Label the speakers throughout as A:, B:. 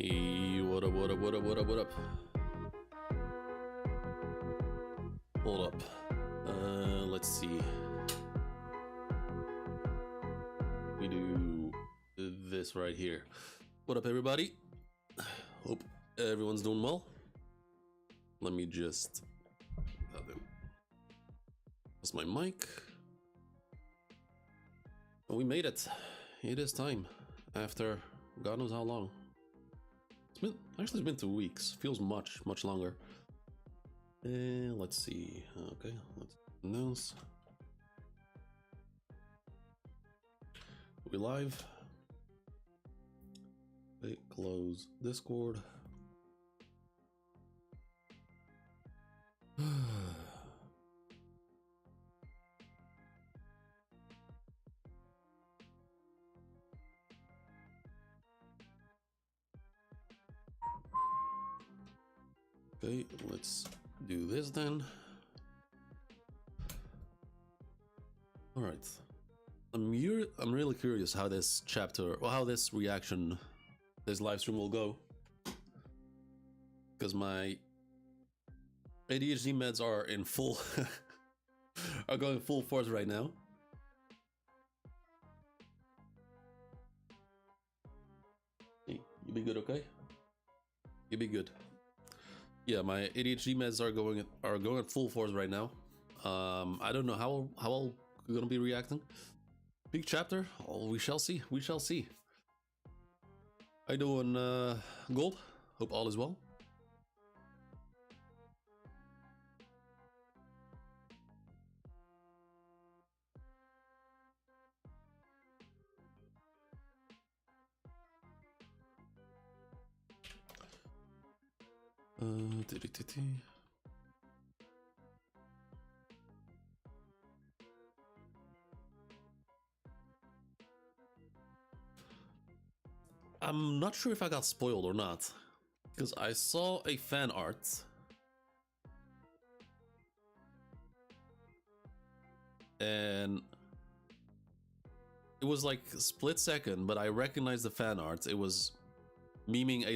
A: Hey, what up, what up, what up, what up, what up? Hold up. Let's see. We do this right here. What up, everybody? Hope everyone's doing well. Let me just... That's my mic. And we made it. It is time. After God knows how long. It's been 2 weeks. Feels much longer. Let's see. Okay, let's announce. We live. Okay, close Discord. Okay, let's do this then. All right. I'm really curious how this chapter, or how this reaction, this live stream will go. Because my ADHD meds are in full, are going full force right now. Hey, you be good, okay? You be good. Yeah, my ADHD meds are going at full force right now. I don't know how I'll gonna be reacting. Big chapter. Oh, we shall see. We shall see. How you doing, Gold? Hope all is well. I'm not sure if I got spoiled or not, because I saw a fan art and it was like a split second, but I recognized the fan art. It was memeing a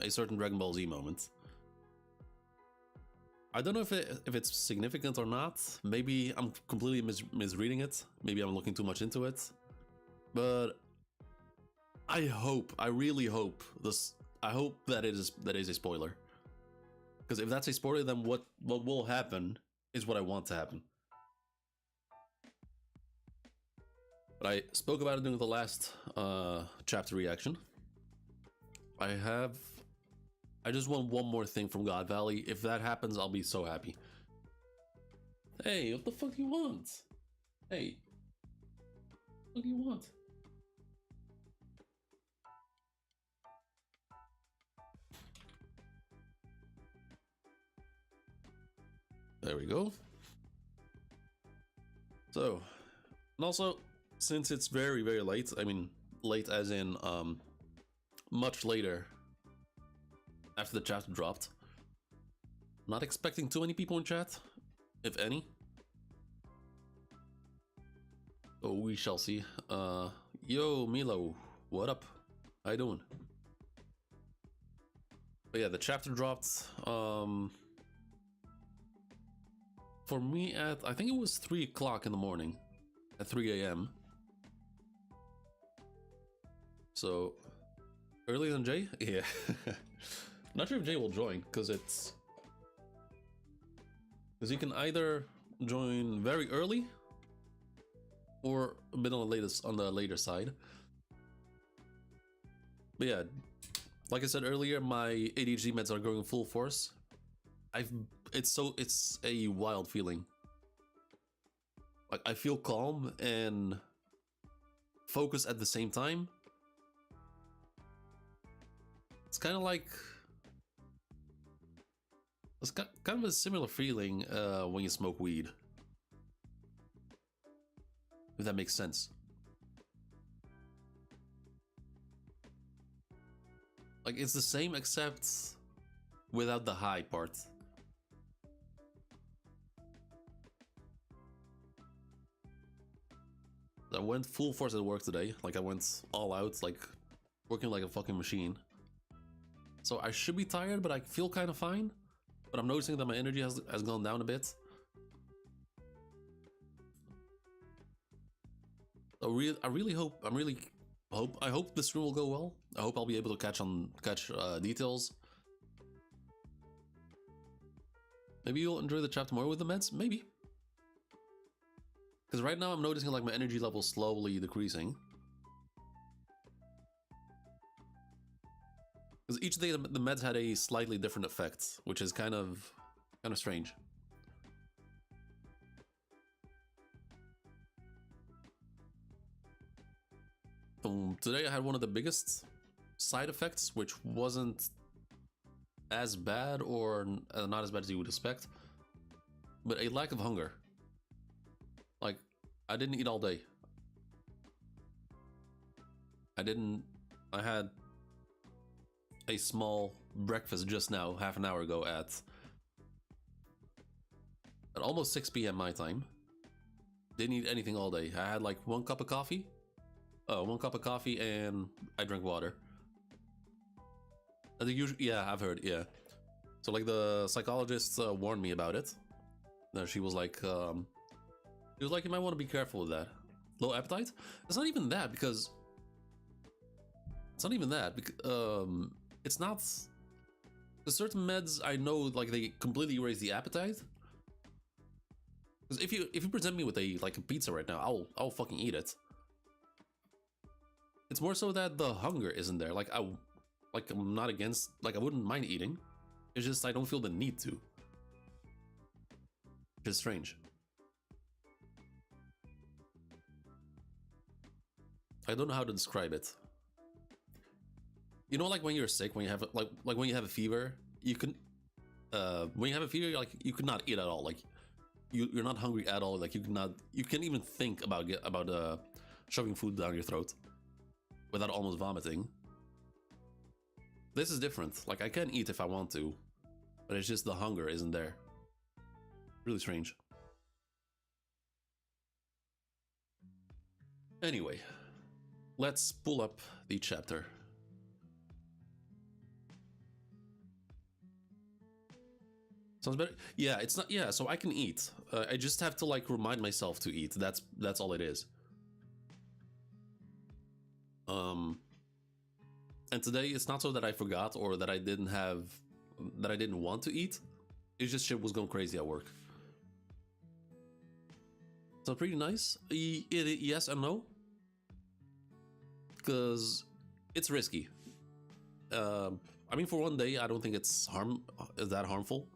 A: certain Dragon Ball Z moment. I don't know if it's significant or not. Maybe I'm completely misreading it. Maybe I'm looking too much into it. But I really hope that is a spoiler. Because if that's a spoiler, then what will happen is what I want to happen. But I spoke about it during the last chapter reaction. I just want one more thing from God Valley. If that happens, I'll be so happy. Hey, what the fuck do you want? Hey, what do you want? There we go. So, and also, since it's very late, I mean, late as in, much later after the chat dropped. Not expecting too many people in chat, if any. Oh, we shall see. Yo, Milo, what up? How you doing? But yeah, the chapter dropped, for me at, I think it was 3 o'clock in the morning, at 3 a.m. So, earlier than Jay? Yeah. Not sure if Jay will join, because you can either join very early or a bit on the later side. But yeah, like I said earlier, my ADHD meds are going full force. It's a wild feeling. Like, I feel calm and focused at the same time. It's kind of like, it's kind of a similar feeling when you smoke weed, if that makes sense. Like, it's the same except without the high part. I went full force at work today. Like, I went all out, like working like a fucking machine. So I should be tired, but I feel kind of fine. But I'm noticing that my energy has gone down a bit. So I really hope I hope this stream will go well. I hope I'll be able to catch details. Maybe you'll enjoy the chapter more with the meds. Maybe. Because right now I'm noticing like my energy level slowly decreasing. Because each day the meds had a slightly different effect, which is kind of strange. Today I had one of the biggest side effects, which wasn't as bad or not as bad as you would expect, but a lack of hunger. Like, I didn't eat all day. I had a small breakfast just now, half an hour ago at almost 6 p.m. my time. Didn't eat anything all day. I had like one cup of coffee. One cup of coffee and I drank water. I think usually, yeah, I've heard, yeah. So like the psychologist warned me about it. She was like, you might want to be careful with that. Low appetite? It's not even that because it's not. The certain meds I know like they completely erase the appetite. Because if you present me with a pizza right now, I'll fucking eat it. It's more so that the hunger isn't there. I'm not against, I wouldn't mind eating. It's just I don't feel the need to. Which is strange. I don't know how to describe it. You know, like when you're sick, when you have like when you have a fever, you can when you have a fever, you could not eat at all. Like you're not hungry at all. Like you can't even think about shoving food down your throat without almost vomiting. This is different. Like I can eat if I want to, but it's just the hunger isn't there. Really strange. Anyway, let's pull up the chapter. Sounds better. Yeah, it's not. Yeah, so I can eat. I just have to like remind myself to eat. That's all it is. And today it's not so that I forgot or that I didn't want to eat. It's just shit was going crazy at work. So pretty nice. Yes and no. Because it's risky. I mean, for one day, I don't think it's that harmful.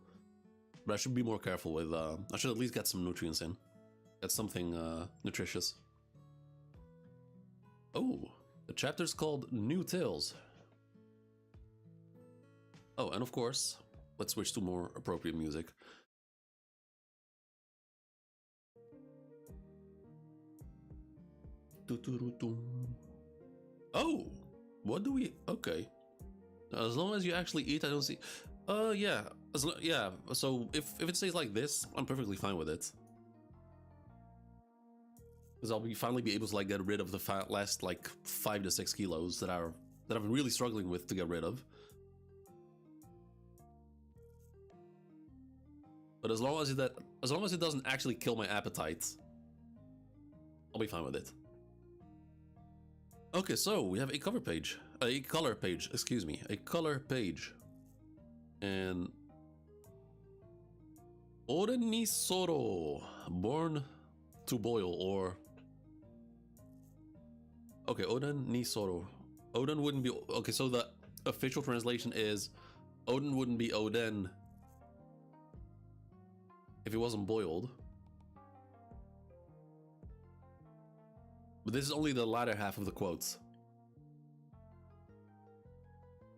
A: But I should be more careful with. I should at least get some nutrients in. Get something nutritious. Oh, the chapter's called New Tales. Oh, and of course, let's switch to more appropriate music. Oh, what do we? Okay. As long as you actually eat, I don't see. Yeah. Yeah. So if it stays like this, I'm perfectly fine with it. Because I'll finally be able to like get rid of the last like 5 to 6 kilos that I'm really struggling with to get rid of. But as long as it doesn't actually kill my appetite, I'll be fine with it. Okay, so we have a color page, excuse me, a color page. And Oden ni Soro, born to boil, or okay, Oden ni Soro. Oden wouldn't be okay. So the official translation is Oden wouldn't be Oden if he wasn't boiled. But this is only the latter half of the quotes.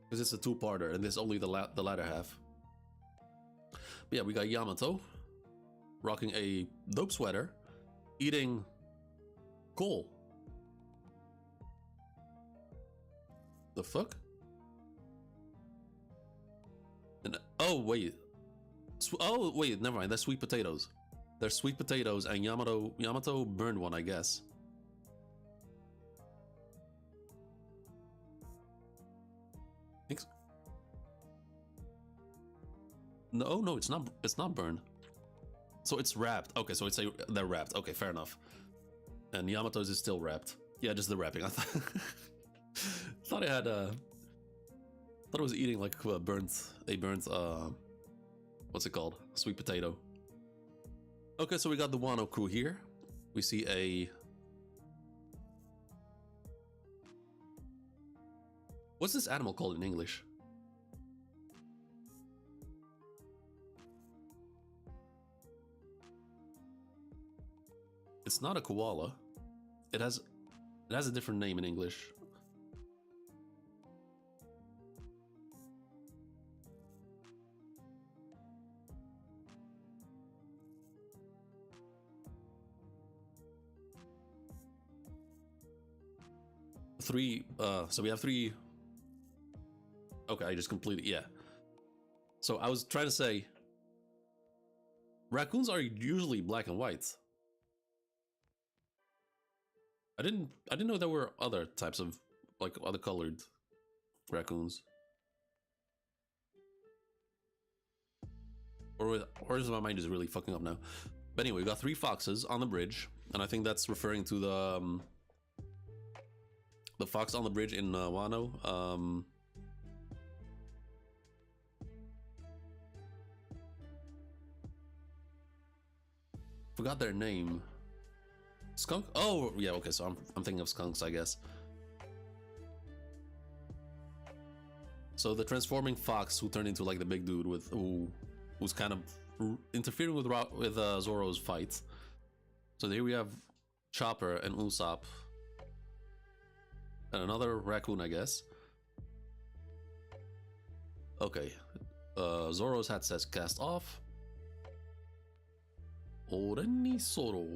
A: Because it's a two-parter, and this is only the latter half. But yeah, we got Yamato rocking a dope sweater, eating coal. The fuck? And oh wait, never mind. That's sweet potatoes. There's sweet potatoes, and Yamato burned one, I guess. No, no, it's not. It's not burned. So it's wrapped. Okay, so they're wrapped. Okay, fair enough. And Yamato's is still wrapped. Yeah, just the wrapping. I thought I had thought I was eating like a burnt what's it called? Sweet potato. Okay, so we got the Wano crew here. We see a what's this animal called in English? It's not a koala. It has a different name in English. So we have three. Okay, I just completed. Yeah. So I was trying to say, raccoons are usually black and white. I didn't know there were other types of like other colored raccoons. Or is my mind just really fucking up now? But anyway, we got 3 foxes on the bridge, and I think that's referring to the fox on the bridge in Wano. Forgot their name. Skunk? Oh, yeah, okay, so I'm thinking of skunks, I guess. So the transforming fox who turned into like the big dude who's kind of interfering with Zoro's fight. So here we have Chopper and Usopp. And another raccoon, I guess. Okay. Zoro's hat says cast off. Oden ni Zoro.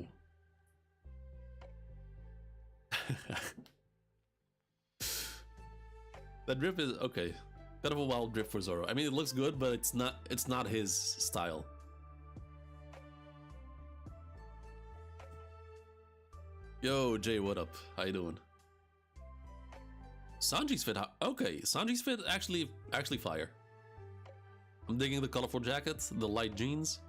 A: That drip is okay. Kind of a wild drip for Zoro. I mean, it looks good, but it's not his style. Yo, Jay, what up? How you doing? Sanji's fit. Okay, Sanji's fit actually fire. I'm digging the colorful jacket, the light jeans.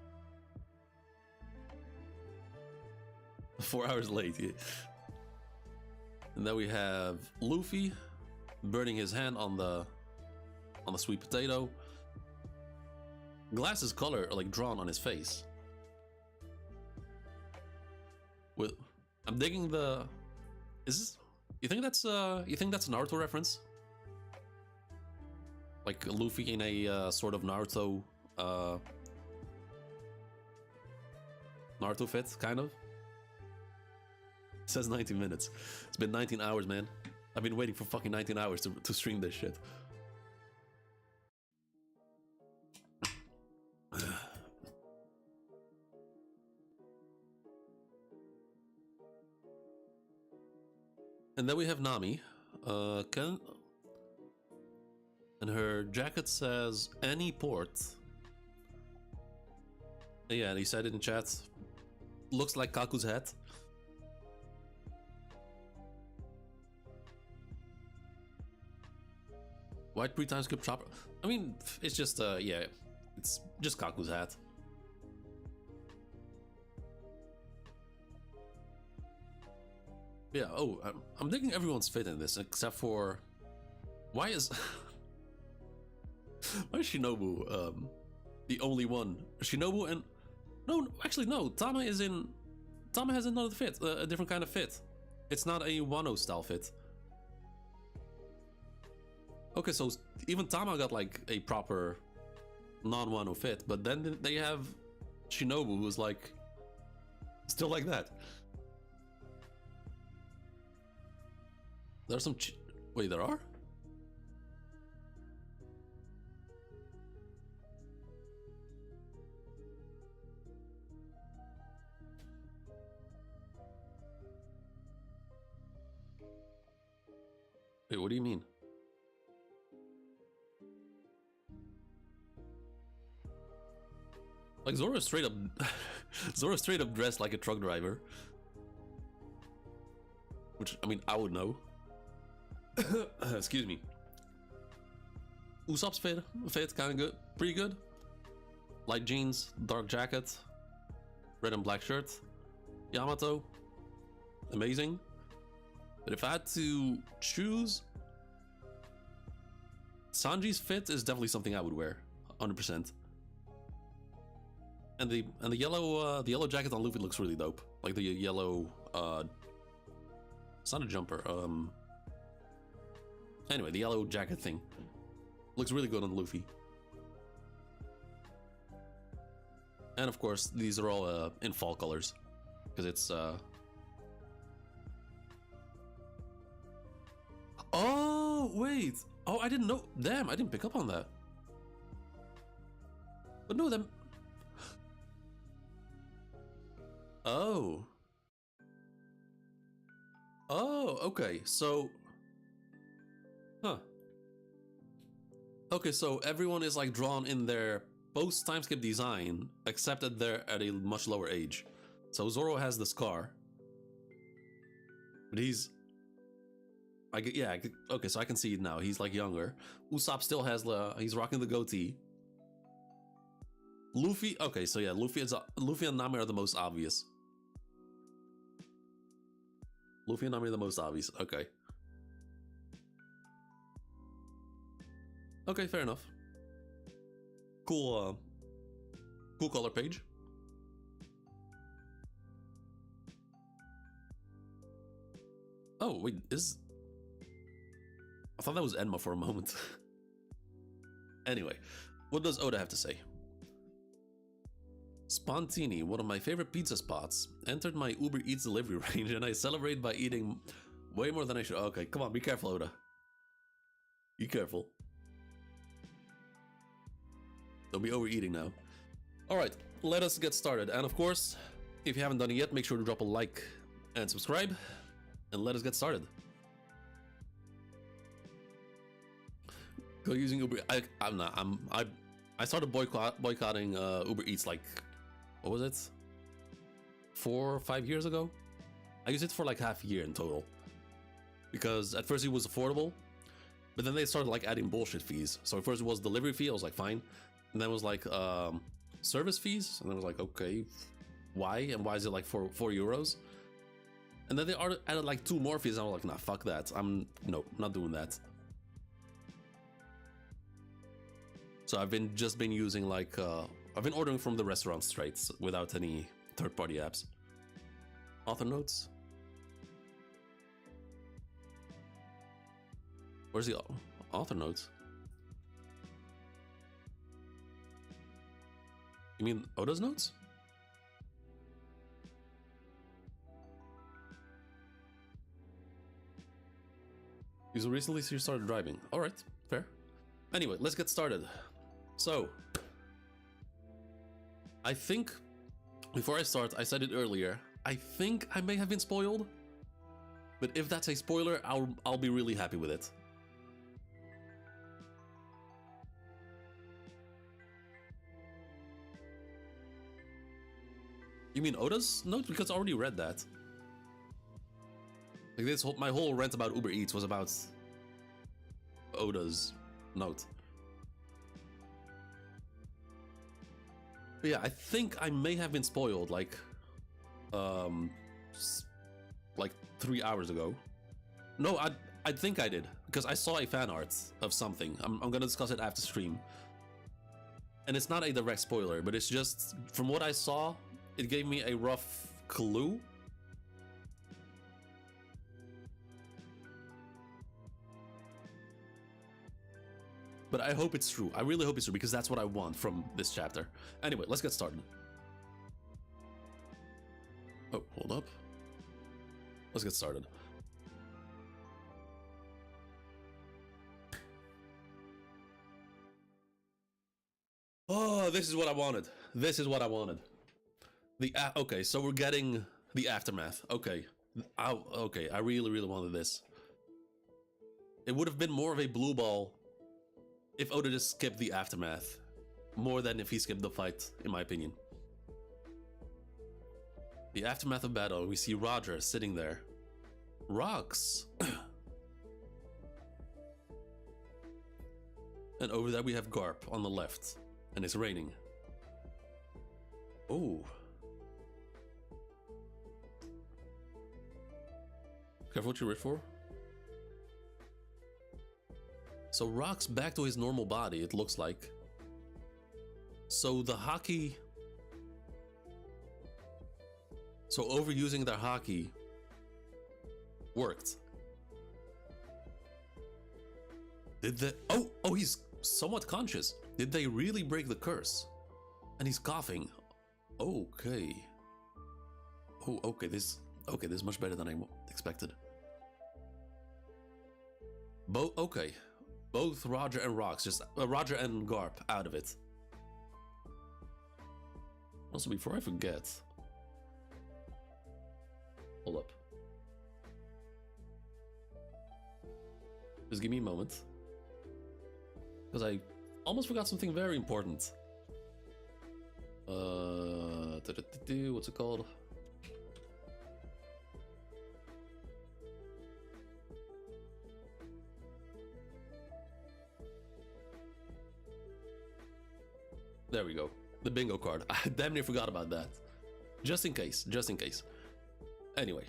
A: 4 hours late. Yeah. And then we have Luffy burning his hand on the sweet potato. Glasses color are like drawn on his face. I'm digging the. Is this? You think that's a Naruto reference? Like Luffy in a sort of Naruto fit, kind of. It says 19 minutes. It's been 19 hours, man. I've been waiting for fucking 19 hours to stream this shit. And then we have Nami. And her jacket says any port. Yeah, and he said it in chat. Looks like Kaku's hat. White pre-time skip Chopper. I mean, it's just yeah, it's just Kaku's hat. Yeah. Oh, I'm digging everyone's fit in this, except for why is Shinobu the only one? Shinobu and no, actually no. Tama has another fit, a different kind of fit. It's not a Wano style fit. Okay, so even Tama got like a proper non-Wano fit, but then they have Shinobu who's like still like that. There's some wait, there are? Wait, what do you mean? Like Zoro's straight up dressed like a truck driver. Which, I mean, I would know. Excuse me. Usopp's fit kind of good, pretty good. light jeans, dark jacket, red and black shirt. Yamato, amazing. But if I had to choose, Sanji's fit is definitely something I would wear, 100%. And the yellow jacket on Luffy looks really dope. Like the yellow, it's not a jumper. Anyway, the yellow jacket thing looks really good on Luffy. And of course, these are all in fall colors, because it's oh wait, oh I didn't know. Damn, I didn't pick up on that. But no, them. Oh. Oh, okay. So, huh. Okay, so everyone is like drawn in their post time skip design, except that they're at a much lower age. So Zoro has the scar, but he's, okay, so I can see it now. He's like younger. Usopp still has he's rocking the goatee. Luffy, okay, so yeah, Luffy and Nami are the most obvious. Luffy and Nami are the most obvious. Okay. Okay, fair enough. Cool, cool color page. Oh, wait, I thought that was Enma for a moment. Anyway, what does Oda have to say? Spontini, one of my favorite pizza spots, entered my Uber Eats delivery range and I celebrate by eating way more than I should. Okay, come on, be careful, Oda. Be careful. Don't be overeating now. Alright, let us get started. And of course, if you haven't done it yet, make sure to drop a like and subscribe. And let us get started. Go using Uber. I started boycotting Uber Eats like, what was it? 4 or 5 years ago? I used it for like half a year in total. Because at first it was affordable, but then they started like adding bullshit fees. So at first it was delivery fee, I was like fine. And then it was like service fees, and I was like, okay, why? And why is it like 4 euros? And then they added like 2 more fees, and I was like, nah, fuck that. No, not doing that. So I've just been using like, I've been ordering from the restaurant straight without any third-party apps. Author notes? Where's the author notes? You mean Oda's notes? You recently started driving. Alright, fair. Anyway, let's get started. So, I think, before I start, I said it earlier, I think I may have been spoiled. But if that's a spoiler, I'll be really happy with it. You mean Oda's note? Because I already read that. Like my whole rant about Uber Eats was about Oda's note. But yeah, I think I may have been spoiled like 3 hours ago. No, I think I did, because I saw a fan art of something. I'm gonna discuss it after stream. And it's not a direct spoiler, but it's just, from what I saw, it gave me a rough clue. But I hope it's true. I really hope it's true, because that's what I want from this chapter. Anyway, let's get started. Oh, hold up. Let's get started. Oh, this is what I wanted. This is what I wanted. Okay, so we're getting the aftermath. Okay. Okay, I really, really wanted this. It would have been more of a blue ball if Oda just skipped the aftermath, more than if he skipped the fight, in my opinion. The aftermath of battle, we see Roger sitting there. Rocks! And over there we have Garp on the left, and it's raining. Oh. Careful what you reach for. So Rock's back to his normal body, it looks like. So the hockey... So overusing their hockey worked. Did they... Oh, he's somewhat conscious. Did they really break the curse? And he's coughing. Okay. Oh, okay, this is much better than I expected. Okay. Both Roger and Rox, just Roger and Garp out of it. Also, before I forget, hold up. Just give me a moment, because I almost forgot something very important. What's it called? There we go. The bingo card. I damn near forgot about that. Just in case. Anyway.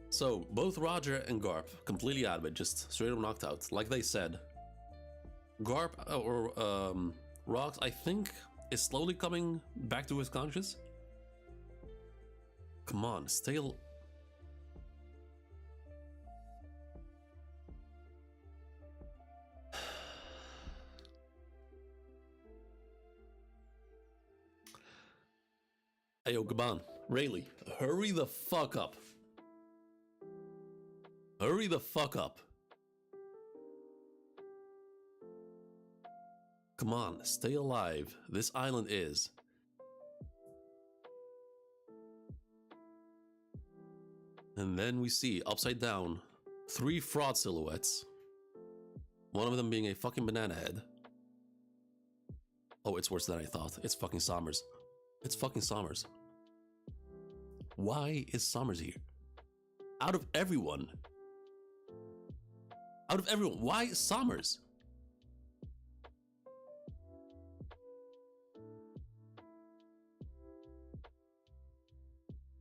A: So, both Roger and Garp completely out of it, just straight up knocked out. Like they said. Garp, Rox, I think, is slowly coming back to his conscious. Come on, stay... Ayo, Gaban, Rayleigh, hurry the fuck up. Hurry the fuck up. Come on, stay alive. This island is. And then we see, upside down, 3 fraud silhouettes. One of them being a fucking banana head. Oh, it's worse than I thought. It's fucking Sommers. It's fucking Sommers. Why is Sommers here? Out of everyone. Why Sommers?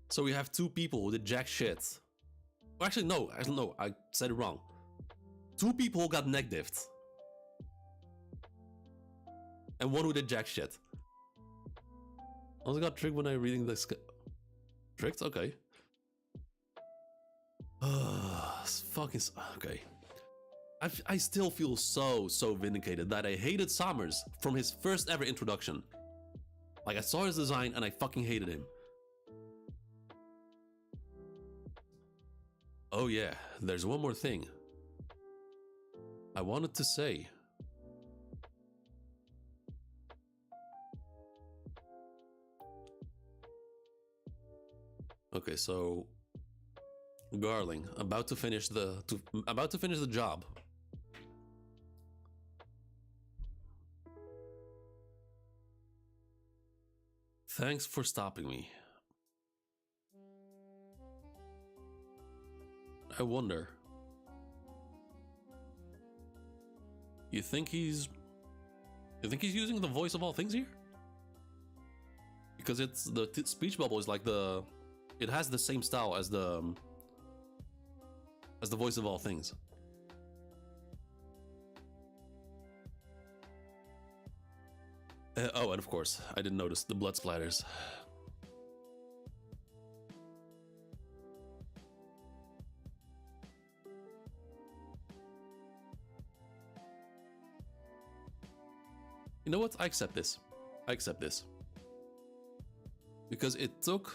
A: So we have 2 people who did jack shit. Actually, no, I said it wrong. 2 people who got neck diffed. And 1 who did jack shit. I also got tricked when I reading this. Tricked? Okay. Fucking... Okay. I still feel so vindicated that I hated Sommers from his first ever introduction. Like, I saw his design and I fucking hated him. Oh yeah, there's one more thing I wanted to say. Okay, so Garling about to finish the job. Thanks for stopping me. I wonder. You think he's using the voice of all things here? Because it's the speech bubble is like it has the same style as the voice of all things. Oh, and of course, I didn't notice the blood splatters. You know what? I accept this. Because it took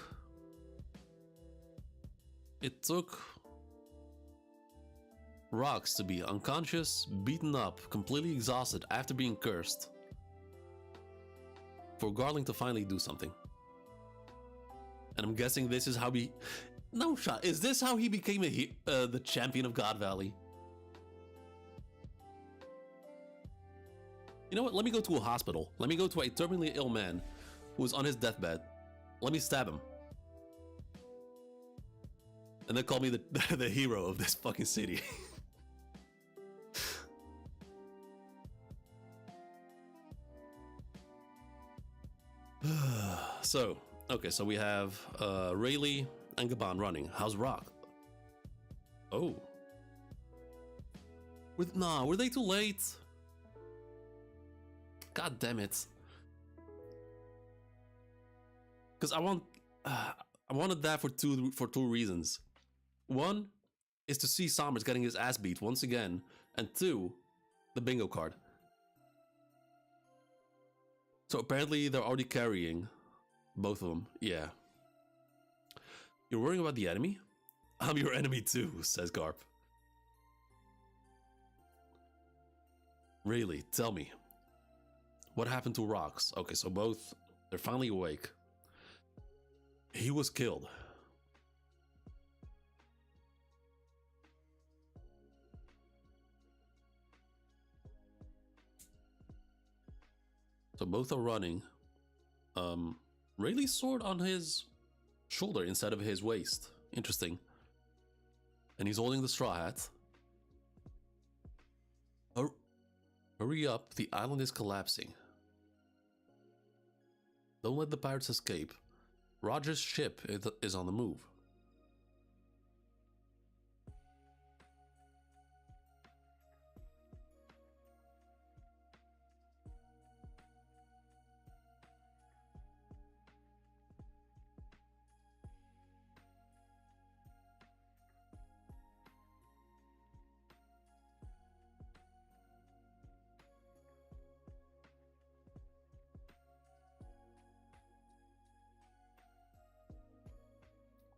A: Rox to be unconscious, beaten up, completely exhausted after being cursed, for Garling to finally do something. And I'm guessing this is how he... No shot. Is this how he became the champion of God Valley? You know what? Let me go to a hospital. Let me go to a terminally ill man who is on his deathbed. Let me stab him. And then call me the hero of this fucking city. So, Okay, so we have Rayleigh and Gabon running. How's Rock? Oh. Nah, were they too late? God damn it. Because I wanted that for two reasons. One is to see Sommers getting his ass beat once again, and two, the bingo card. So apparently they're already carrying both of them. Yeah. You're worrying about the enemy? I'm your enemy too, says Garp. Really, tell me. What happened to Rocks? Okay, so both, they're finally awake. He was killed. So both are running. Rayleigh's sword on his shoulder instead of his waist. Interesting. And he's holding the straw hat. Hurry up, the island is collapsing. Don't let the pirates escape. Roger's ship is on the move.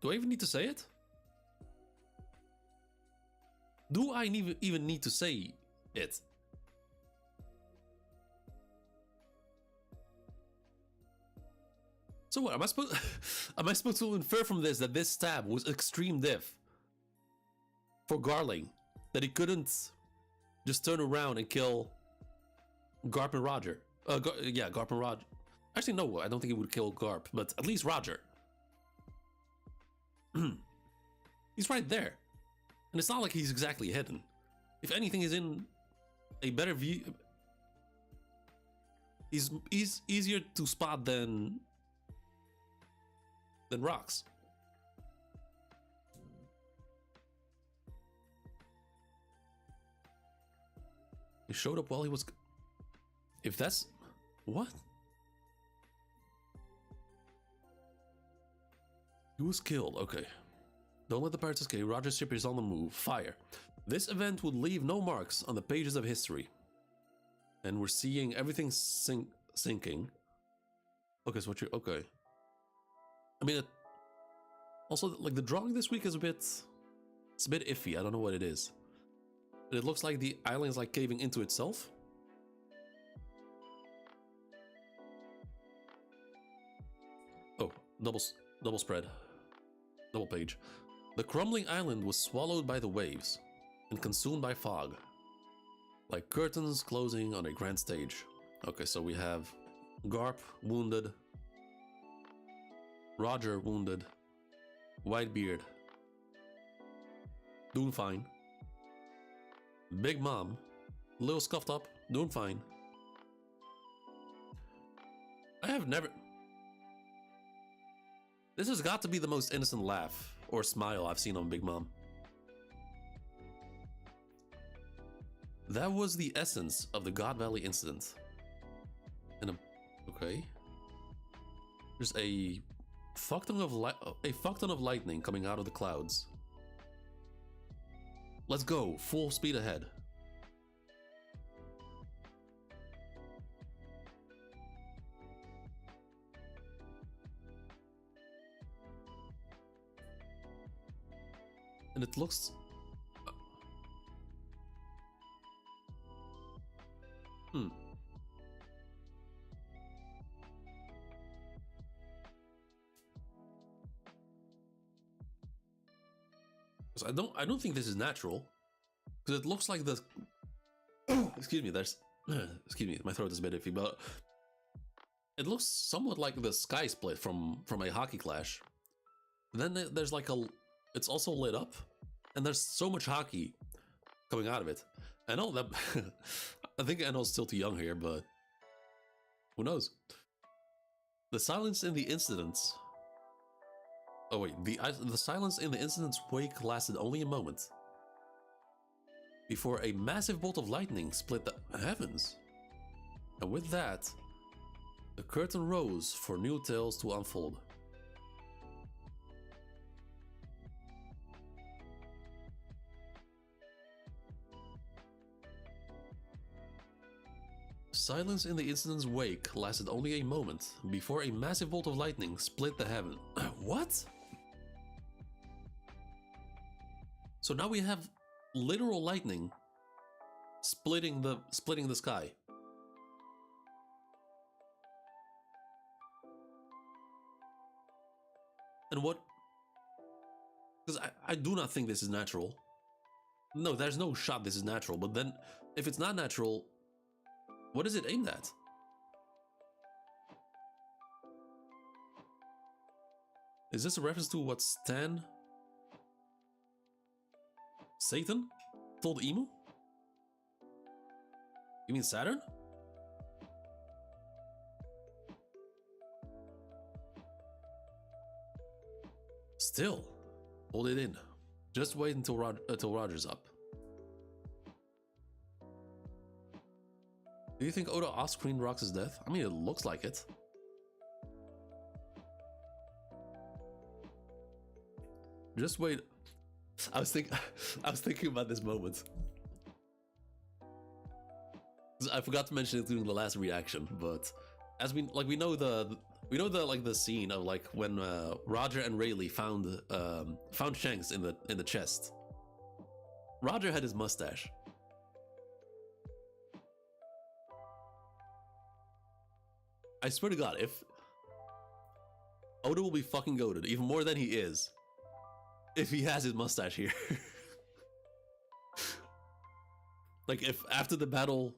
A: Do I even need to say it? Do I even need to say it? So what, am I supposed to infer from this that this stab was extreme diff for Garling? That he couldn't just turn around and kill Garp and Roger? Yeah, Garp and Roger. Actually, no, I don't think he would kill Garp, but at least Roger. He's right there. And it's not like he's exactly hidden. If anything, he's in a better view. He's easier to spot than Rocks. He showed up while he was... If that's... What? He was killed, okay. Don't let the pirates escape. Roger's ship is on the move. Fire. This event would leave no marks on the pages of history. And we're seeing everything sinking. Okay, so what you're... Okay. I mean, also, like, the drawing this week is a bit... It's a bit iffy. I don't know what it is. But it looks like the island is, like, caving into itself. Oh, double spread. Double page. The crumbling island was swallowed by the waves and consumed by fog, like curtains closing on a grand stage. Okay, so we have Garp wounded, Roger wounded, Whitebeard doing fine, Big Mom a little scuffed up, doing fine. I have never... This has got to be the most innocent laugh or smile I've seen on Big Mom. That was the essence of the God Valley incident. And okay. There's a fuck ton of lightning coming out of the clouds. Let's go, full speed ahead. And it looks... I don't think this is natural. Because it looks like the... Excuse me, excuse me, my throat is a bit iffy, but... It looks somewhat like the sky split from a hockey clash. Then there's like a... It's also lit up, and there's so much hockey coming out of it. I know that... I think Enno's still too young here, but... Who knows? The silence in the incidents Oh wait, the silence in the incident's wake lasted only a moment. Before a massive bolt of lightning split the heavens. And with that, the curtain rose for new tales to unfold. Silence in the incident's wake lasted only a moment before a massive bolt of lightning split the heaven. What? So now we have literal lightning splitting the sky. And what? Because I do not think this is natural. No, there's no shot this is natural, but then if it's not natural, what is it aimed at? Is this a reference to what Stan, Satan, told Emu? You mean Saturn? Still, hold it in. Just wait until Roger's up. Do you think Oda off-screen rocks his death? I mean, it looks like it. Just wait. I was thinking about this moment. I forgot to mention it during the last reaction, but as we know the scene of like when Roger and Rayleigh found Shanks in the chest. Roger had his mustache. I swear to God, if Oda will be fucking goated even more than he is, if he has his mustache here. Like if after the battle,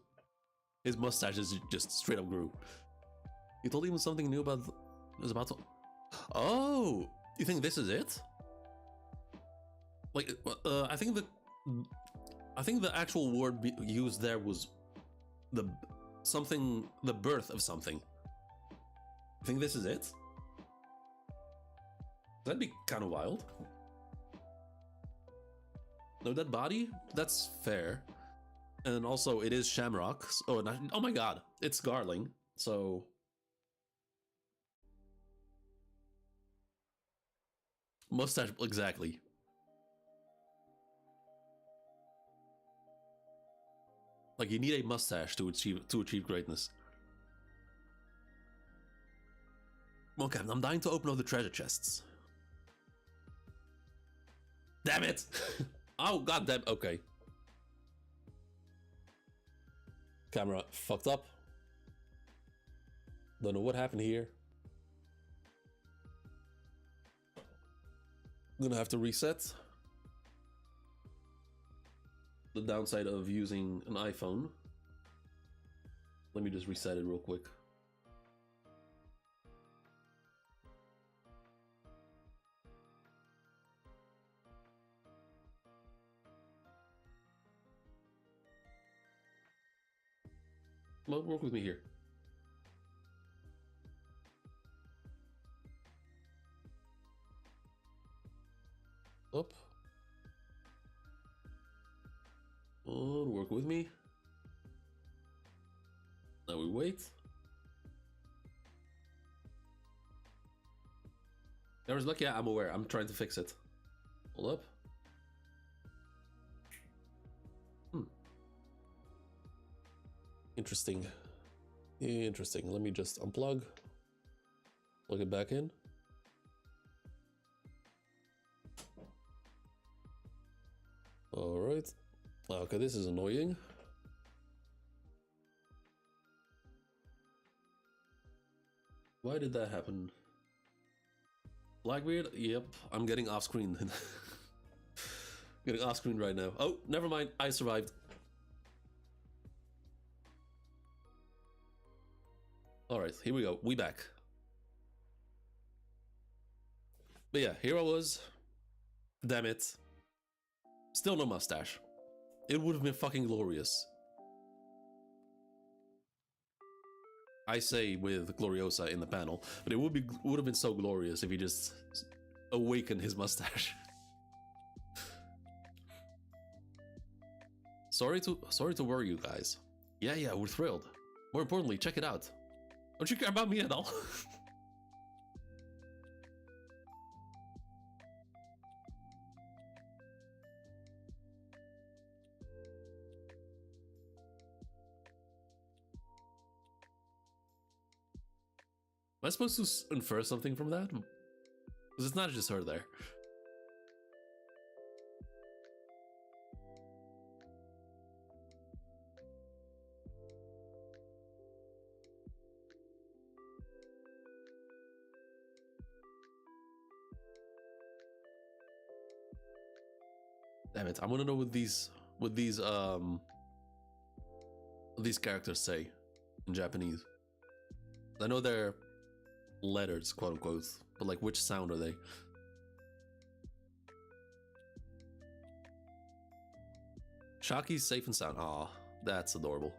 A: his mustache just straight up grew. You told him something new about was about to. Oh, you think this is it? Like, I think the actual word used there was the birth of something. I think this is it. That'd be kind of wild. No, that body, that's fair. And also, it is Shamrock. Oh my God, it's Garling. So mustache, exactly. Like you need a mustache to achieve greatness. Okay, I'm dying to open up the treasure chests. Damn it! Oh god damn. Okay. Camera fucked up. Don't know what happened here. I'm gonna have to reset. The downside of using an iPhone. Let me just reset it real quick. Well, work with me here. Up. Oh, work with me. Now we wait. Error's lucky. Yeah, I'm aware. I'm trying to fix it. Hold up. Interesting. Interesting. Let me just unplug. Plug it back in. Alright. Okay, this is annoying. Why did that happen? Blackbeard? Yep, I'm getting off screen. Getting off screen right now. Oh, never mind. I survived. Alright, here we go. We back. But yeah, here I was. Damn it. Still no mustache. It would have been fucking glorious. I say with Gloriosa in the panel, but it would have been so glorious if he just awaken his mustache. Sorry to worry you guys. Yeah, we're thrilled. More importantly, check it out. Don't you care about me at all? Am I supposed to infer something from that? Because it's not just her there. Damn it! I want to know what these characters say in Japanese. I know they're letters, quote unquote, but like, which sound are they? Shaki's safe and sound. Aw, that's adorable.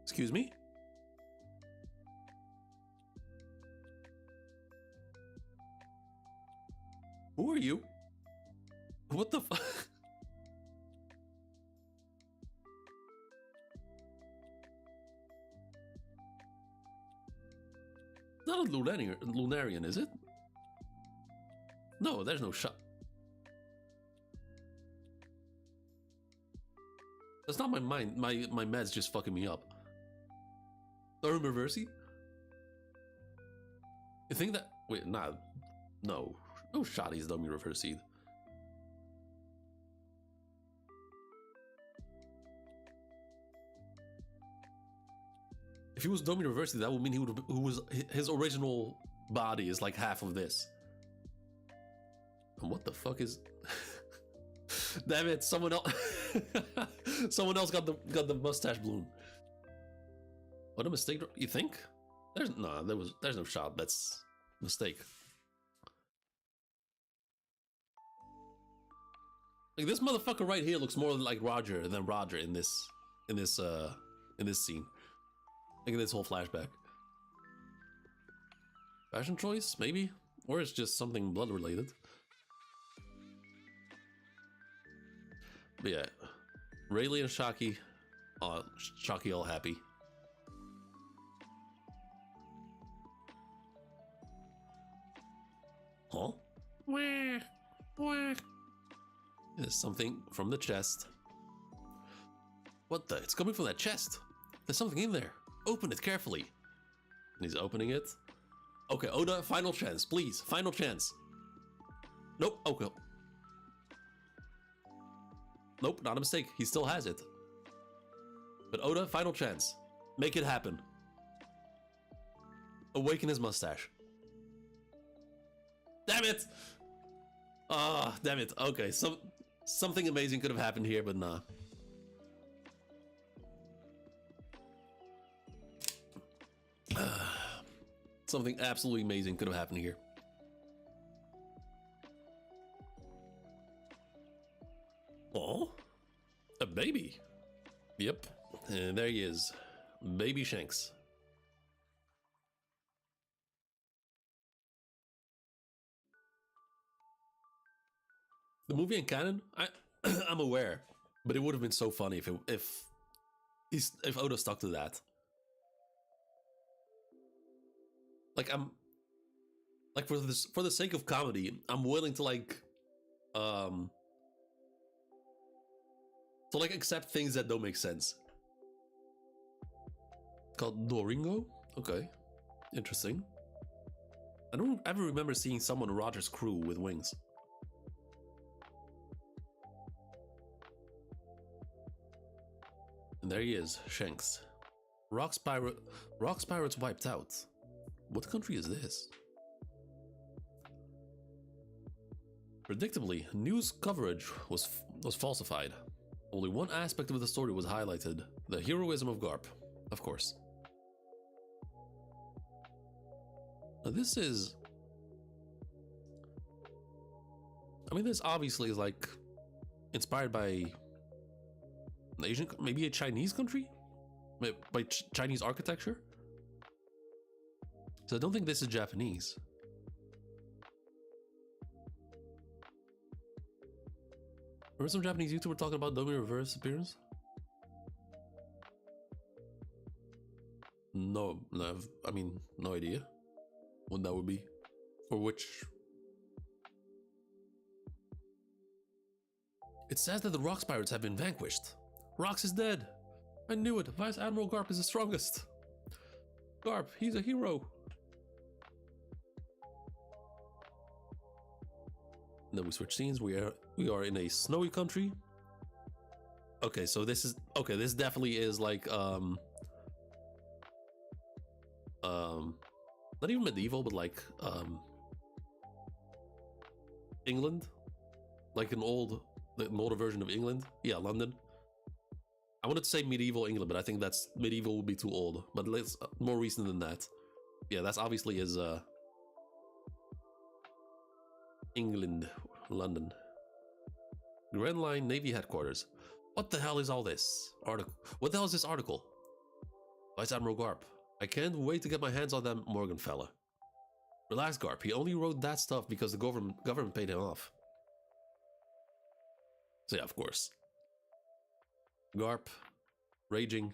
A: Excuse me? Who are you? What the fuck? Not a Lunarian, is it? No, there's no shot. That's not my mind. My meds just fucking me up. Thermal Reversi? You think that? Wait, nah, no shotties don't mean reverse seed. If he was Domi Reversi, that would mean he would his original body is like half of this. And what the fuck is? Damn it! Someone else, someone else got the mustache bloom. What a mistake! You think? There's no shot. That's a mistake. Like, this motherfucker right here looks more like Roger than Roger in this scene. Look at this whole flashback. Fashion choice, maybe? Or it's just something blood related. But yeah, Rayleigh and Shaki. Oh, Shaki all happy. Huh? There's something from the chest. What the? It's coming from that chest. There's something in there. Open it carefully. And he's opening it. Okay, Oda, final chance, please. Final chance. Nope, okay. Nope, not a mistake. He still has it. But Oda, final chance. Make it happen. Awaken his mustache. Damn it! Ah, damn it. Okay, something amazing could have happened here, but nah. Something absolutely amazing could have happened here. Oh, a baby. Yep, and there he is, baby Shanks. The movie in canon, I'm aware, but it would have been so funny if Oda stuck to that. Like, I'm like, for the sake of comedy, I'm willing to accept things that don't make sense. Called Doringo? Okay, interesting. I don't ever remember seeing someone in Roger's crew with wings. And there he is, Shanks. Rock's pirates wiped out. What country is this? Predictably, news coverage was falsified. Only one aspect of the story was highlighted: the heroism of Garp, of course. Now this is... I mean, this obviously is like inspired by an Asian, maybe a Chinese country? By Chinese architecture? So I don't think this is Japanese. Remember some Japanese YouTuber talking about Domi reverse appearance? No, I mean, no idea what that would be. Or which. It says that the Rocks pirates have been vanquished. Rocks is dead. I knew it. Vice Admiral Garp is the strongest. Garp, he's a hero. Then we switch scenes. We are in a snowy country. Okay, so this is okay. This definitely is like not even medieval, but like England, like an older version of England. Yeah, London. I wanted to say medieval England, but I think that's medieval would be too old. But let's more recent than that. Yeah, that's obviously is England, London. Grand Line Navy headquarters. What the hell is all this article? What the hell is this article? Vice Admiral Garp. I can't wait to get my hands on that Morgan fella. Relax, Garp. He only wrote that stuff because the government paid him off. So yeah, of course. Garp, raging,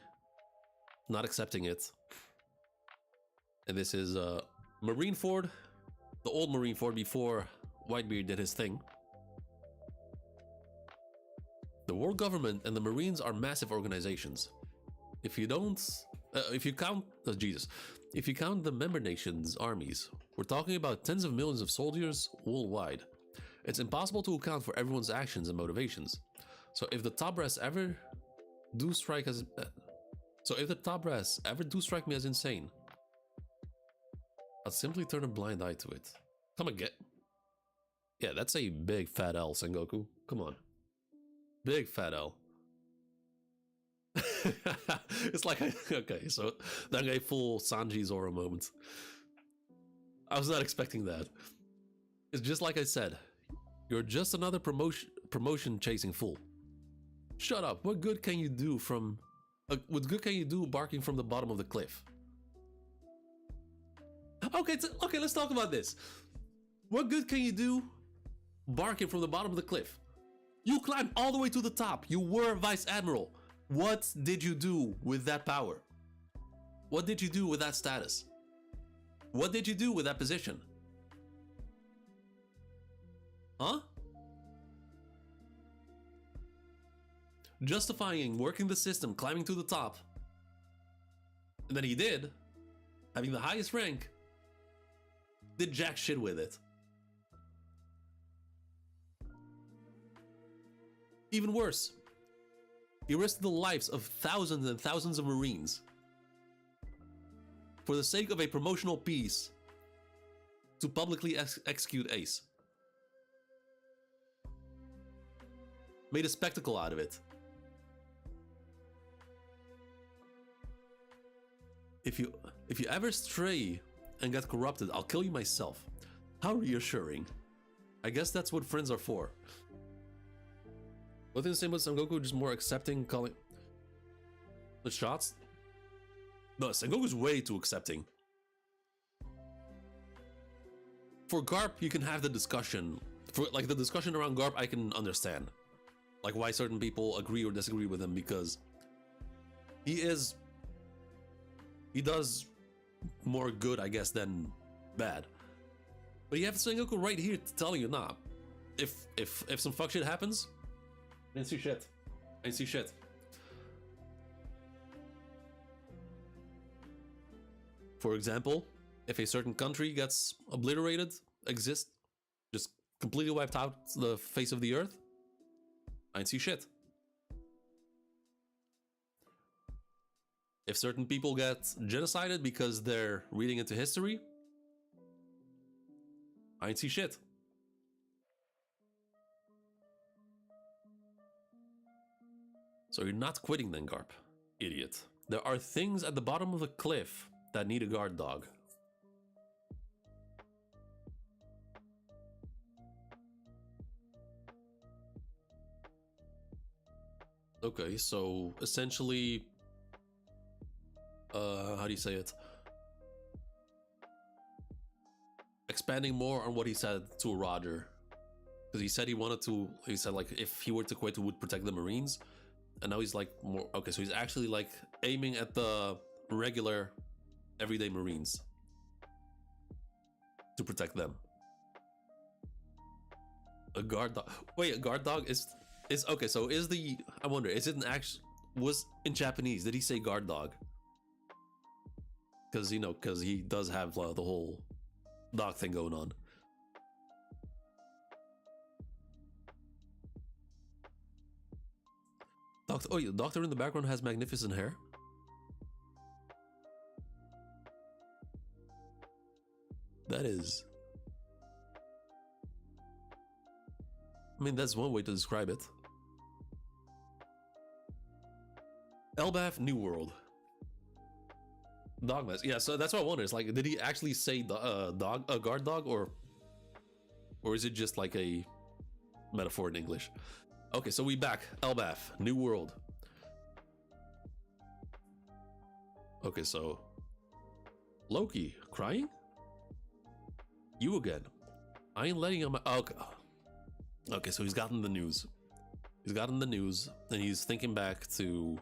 A: not accepting it. And this is Marineford, the old Marineford before Whitebeard did his thing. The world government and the Marines are massive organizations. If you count the member nations' armies, we're talking about tens of millions of soldiers worldwide. It's impossible to account for everyone's actions and motivations. So if the top brass ever do strike me as insane, I'll simply turn a blind eye to it. Come again. Yeah, that's a big fat L, Sengoku. Come on. Big fat L. It's like, okay, so that gave full Sanji Zoro moment. I was not expecting that. It's just like I said. You're just another promotion chasing fool. Shut up. What good can you do barking from the bottom of the cliff? Okay, let's talk about this. What good can you do barking from the bottom of the cliff? You climbed all the way to the top. You were Vice Admiral. What did you do with that power? What did you do with that status? What did you do with that position? Huh? Justifying working the system, climbing to the top. And then he did, having the highest rank, did jack shit with it. Even worse, he risked the lives of thousands and thousands of Marines for the sake of a promotional piece to publicly execute Ace. Made a spectacle out of it. If you ever stray and get corrupted, I'll kill you myself. How reassuring. I guess that's what friends are for. Within the same with Sengoku, just more accepting, calling the shots. No, Sengoku's way too accepting. For Garp, you can have the discussion. For like the discussion around Garp, I can understand. Like why certain people agree or disagree with him, because he does more good, I guess, than bad. But you have Sengoku right here telling you, nah, if some fuck shit happens, I didn't see shit. I didn't see shit. For example, if a certain country gets obliterated, just completely wiped out the face of the earth, I didn't see shit. If certain people get genocided because they're reading into history, I didn't see shit. So you're not quitting then, Garp. Idiot. There are things at the bottom of the cliff that need a guard dog. Okay, so essentially, how do you say it? expanding more on what he said to Roger. Because he said he said like if he were to quit, he would protect the Marines. And now he's like more, okay, so he's actually like aiming at the regular everyday Marines to protect them. A guard dog. Wait, a guard dog is okay, so is the, I wonder, is it an actual, was in Japanese, did he say guard dog? Because, you know, because he does have the whole dog thing going on. Doctor, oh yeah, the doctor in the background has magnificent hair. That is, I mean, that's one way to describe it. Elbaf, New World. Dogmas. Yeah, so that's what I wonder. It's like, did he actually say guard dog, or is it just like a metaphor in English? Okay, so we back. Elbaf, New World. Okay, so Loki crying? You again? I ain't letting him. Okay. Okay, so he's gotten the news. He's gotten the news, and he's thinking back to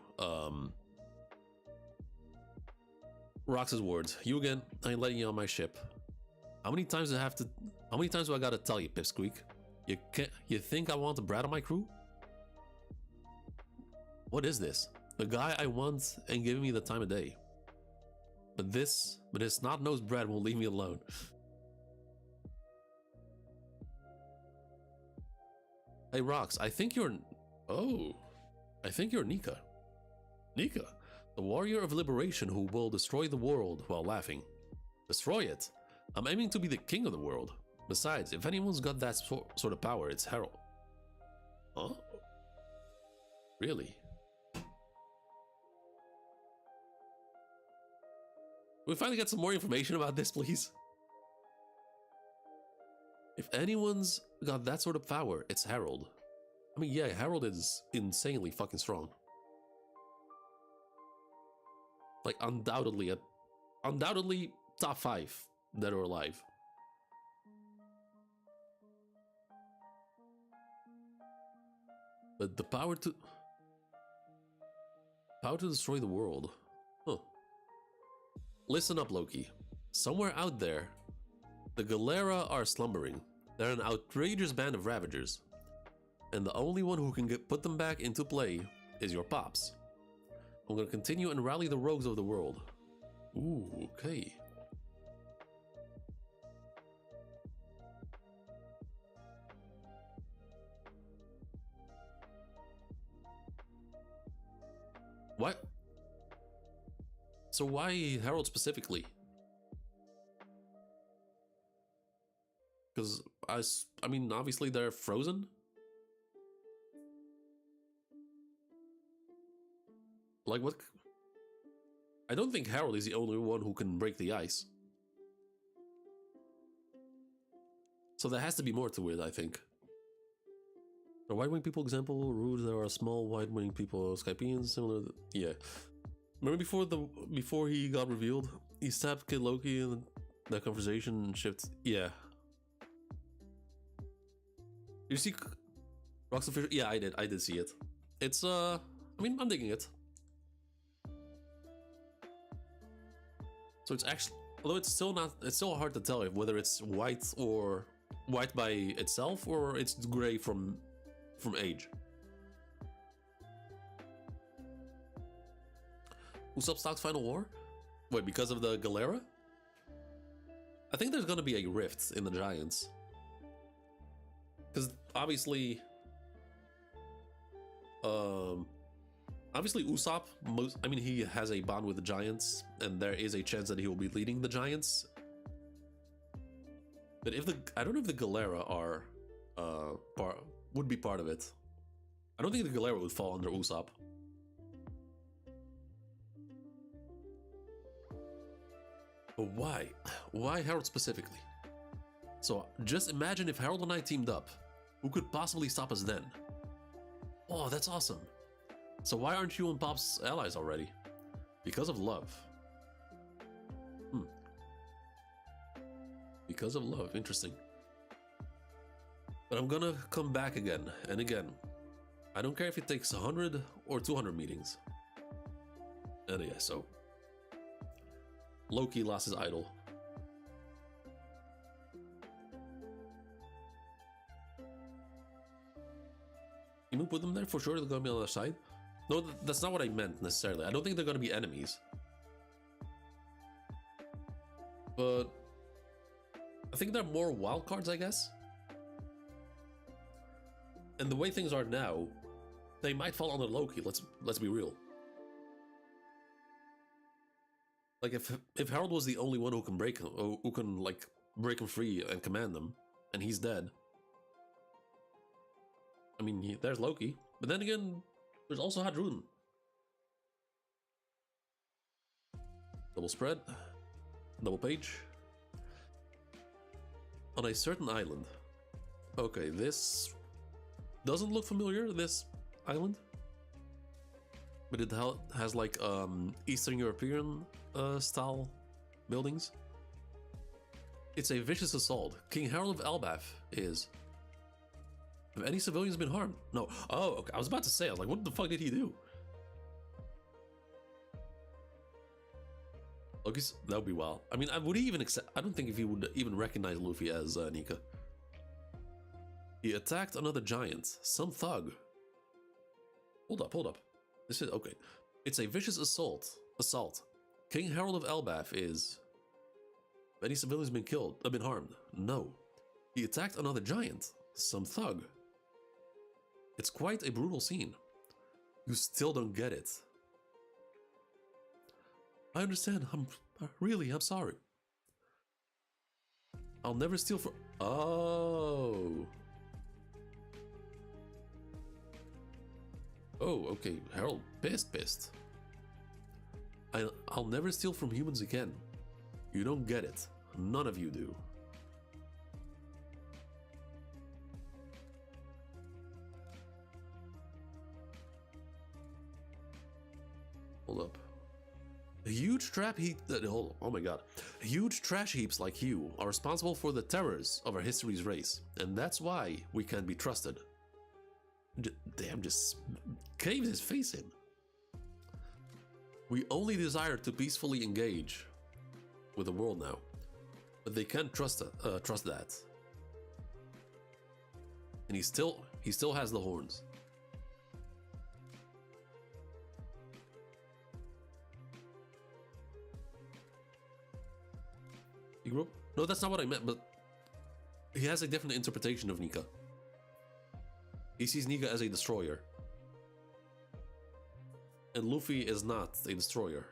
A: Rox's words. You again? I ain't letting you on my ship. How many times do I gotta tell you, Pipsqueak? You think I want a brat on my crew? What is this? The guy I want ain't giving me the time of day. But his snot-nosed brat won't leave me alone. Hey Rox, I think you're Nika. Nika, the warrior of liberation who will destroy the world while laughing. Destroy it? I'm aiming to be the king of the world. Besides, if anyone's got that sort of power, it's Harold. Huh? Really? Can we finally get some more information about this, please? If anyone's got that sort of power, it's Harold. I mean, yeah, Harold is insanely fucking strong. Like, undoubtedly top 5 dead or alive. But the power to destroy the world. Huh. Listen up, Loki. Somewhere out there, the Galera are slumbering. They're an outrageous band of ravagers. And the only one who can put them back into play is your pops. I'm gonna continue and rally the rogues of the world. Ooh, okay. What? So why Harold specifically? Because I mean, obviously they're frozen. Like what? I don't think Harold is the only one who can break the ice. So there has to be more to it, I think. The white-winged people example, rude, there are small white-winged people, Skypians, similar, yeah. Remember before he got revealed, he stabbed Kid Loki and that conversation shifts, yeah. You see Rock's official? Yeah, I did see it. It's I mean, I'm digging it. So it's actually, although it's still hard to tell if whether it's white or white by itself or it's gray from age. Usopp stocks Final War? Wait, because of the Galera? I think there's gonna be a rift in the Giants. Because obviously Usopp, I mean, he has a bond with the Giants, and there is a chance that he will be leading the Giants. But I don't know if the Galera are would be part of it. I don't think the Galera would fall under Usopp. But why? Why Harold specifically? So just imagine if Harold and I teamed up. Who could possibly stop us then? Oh, that's awesome. So why aren't you and Pop's allies already? Because of love. Because of love, interesting. But I'm gonna come back again and again. I don't care if it takes 100 or 200 meetings. And yeah, so Loki lost his idol. You put them there for sure. They're gonna be on the other side. No, that's not what I meant necessarily. I don't think they're gonna be enemies. But I think they're more wild cards, I guess. And the way things are now, they might fall under Loki. Let's be real. Like if Harold was the only one who can break him, who can like break him free and command them, and he's dead. I mean, there's Loki, but then again, there's also Hadrun. Double spread, double page. On a certain island. Okay, this doesn't look familiar, this island. But it has like Eastern European style buildings. It's a vicious assault. King Harold of elbaf is. Have any civilians been harmed? No. Oh, okay. I was about to say, I was like, what the fuck did he do? Loki's, that would be wild. I mean, would he even accept? I don't think if he would even recognize Luffy as Nika. He attacked another giant, some thug. Hold up. This is okay. It's a vicious assault. King Harold of elbaf is. Have any civilians been harmed? No. He attacked another giant, some thug. It's quite a brutal scene. You still don't get it. I understand. I'm sorry. I'll never steal from. Oh. Oh, okay. Harold, pissed. I'll never steal from humans again. You don't get it. None of you do. Hold up. Huge oh my god. Huge trash heaps like you are responsible for the terrors of our history's race, and that's why we can't be trusted. Damn, just caved his face in. We only desire to peacefully engage with the world now, but they can't trust that. And he still has the horns. He grew up? No, that's not what I meant, but he has a different interpretation of Nika. He sees Nika as a destroyer. And Luffy is not a destroyer.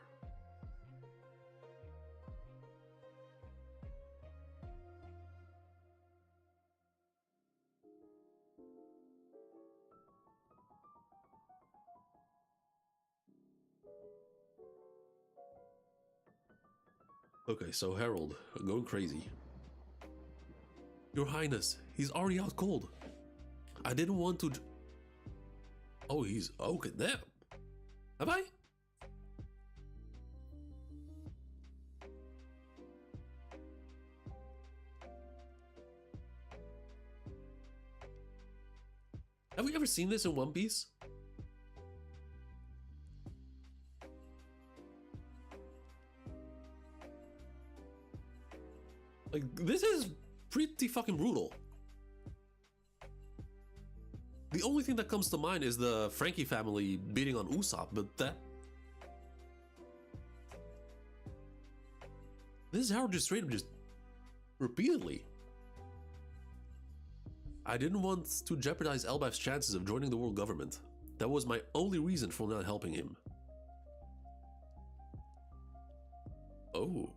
A: Okay, so Harold, going crazy. Your Highness, he's already out cold. I didn't want to... Oh, he's... Okay, damn. Have I? Have we ever seen this in One Piece? Like, this is pretty fucking brutal. The only thing that comes to mind is the Frankie family beating on Usopp, but that... This is Howard just straight up just... repeatedly. I didn't want to jeopardize elbaf's chances of joining the world government. That was my only reason for not helping him. Oh.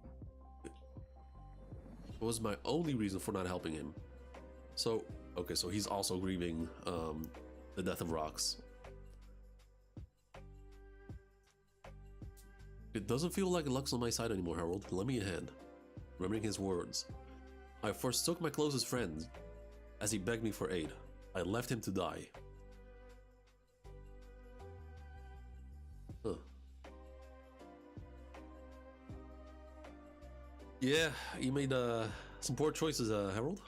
A: It was my only reason for not helping him. So, okay, so he's also grieving the death of Rocks. It doesn't feel like luck's on my side anymore, Harold. Lend me a hand. Remembering his words. I forsook my closest friend as he begged me for aid. I left him to die. Huh. Yeah, he made Some poor choices, Harold.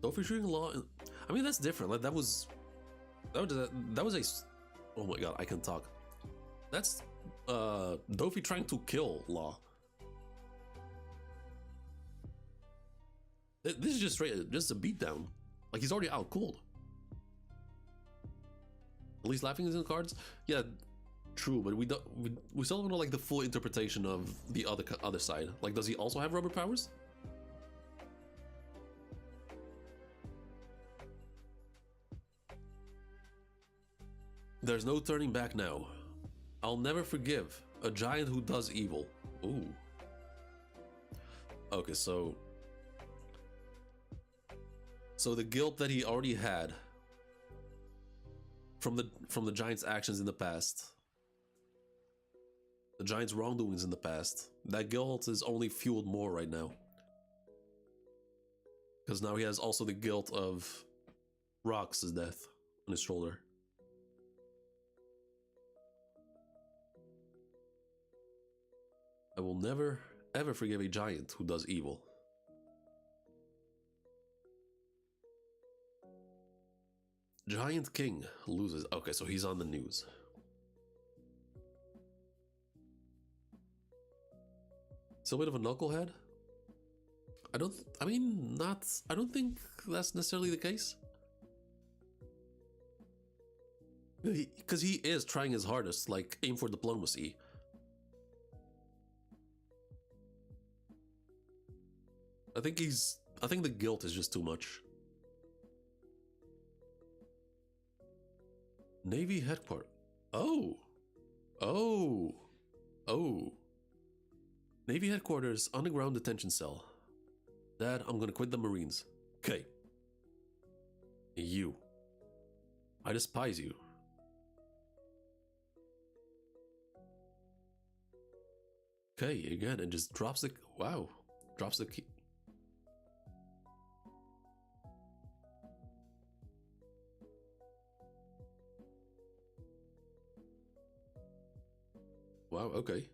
A: Dofi shooting law. I mean, that's different. Like that was a. Oh my god, I can talk. That's Dofi trying to kill Law. This is just straight, just a beatdown. Like he's already out cold. At least laughing is in the cards. Yeah, true, but we still don't know like the full interpretation of the other side. Like, does he also have rubber powers? There's no turning back now. I'll never forgive a giant who does evil. Ooh. Okay, so the guilt that he already had from the giant's actions in the past, the giant's wrongdoings in the past, that guilt is only fueled more right now. Because now he has also the guilt of Rox's death on his shoulder. I will never, ever forgive a giant who does evil. Giant King loses. Okay, so he's on the news. Still a bit of a knucklehead? I don't think that's necessarily the case. Because he is trying his hardest, like, aim for diplomacy. I think the guilt is just too much. Navy headquarters. Oh. Navy headquarters, underground detention cell. Dad, I'm gonna quit the Marines. Okay. You. I despise you. Okay, again, and just drops the... Wow. Drops the key. Wow, okay.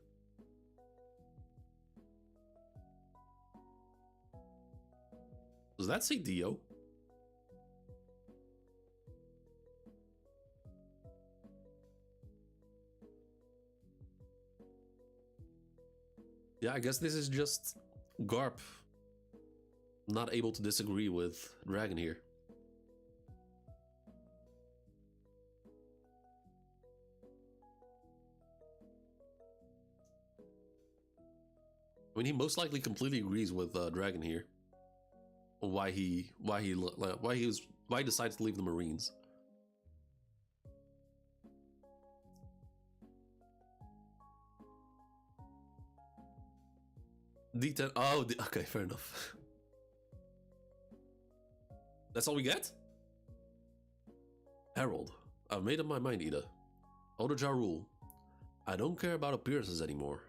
A: Does that say Dio? Yeah, I guess this is just Garp not able to disagree with Dragon here. I mean, he most likely completely agrees with Dragon here. Why he decides to leave the Marines. D10. Oh, okay, fair enough. That's all we get? Harold, I've made up my mind, Ida. Elder Ja Rule. I don't care about appearances anymore.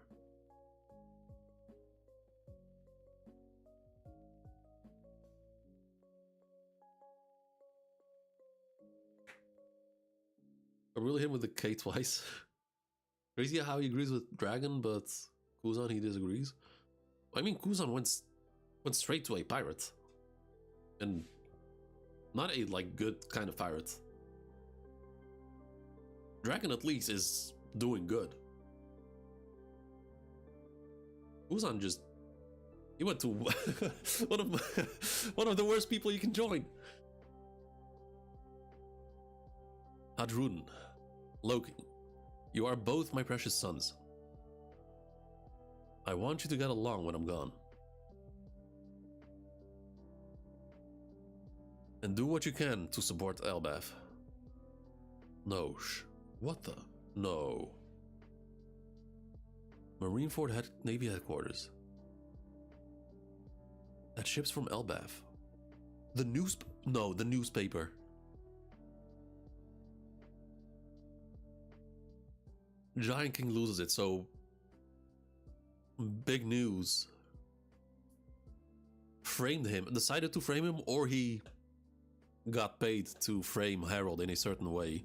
A: I really hit him with the K twice. Crazy how he agrees with Dragon, but Kuzan he disagrees. I mean, Kuzan went straight to a pirate, and not a like good kind of pirate. Dragon at least is doing good. Kuzan just he went to one of the worst people you can join. Hadrun, Loki, you are both my precious sons. I want you to get along when I'm gone. And do what you can to support elbaf. No, what the? No. Marineford Navy headquarters. That ship's from elbaf. The newspaper. Giant King loses it, so big news. Framed him, decided to frame him, or he got paid to frame Harold in a certain way.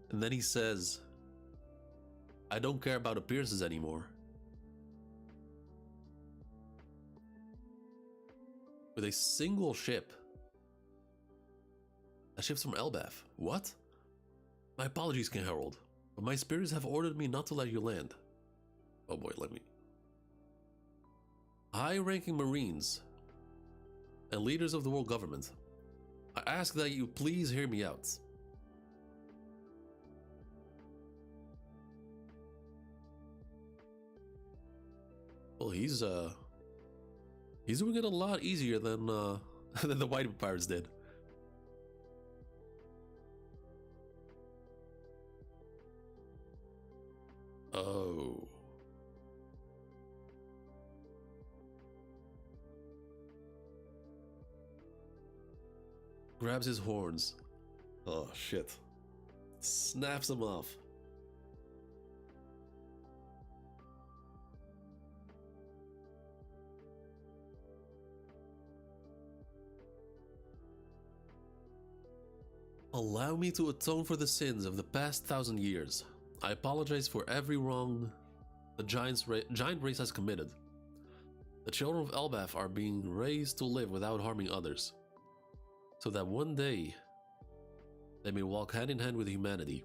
A: And then he says, I don't care about appearances anymore. With a single ship. A ship from Elbaf. What? My apologies, King Harold, but my spirits have ordered me not to let you land. Oh boy, let me. High-ranking Marines and leaders of the world government, I ask that you please hear me out. Well, he's doing it a lot easier than than the white pirates did. Oh. Grabs his horns. Oh shit. Snaps them off. Allow me to atone for the sins of the past 1,000 years. I apologize for every wrong the giant race has committed. The children of Elbaf are being raised to live without harming others, so that one day they may walk hand in hand with humanity.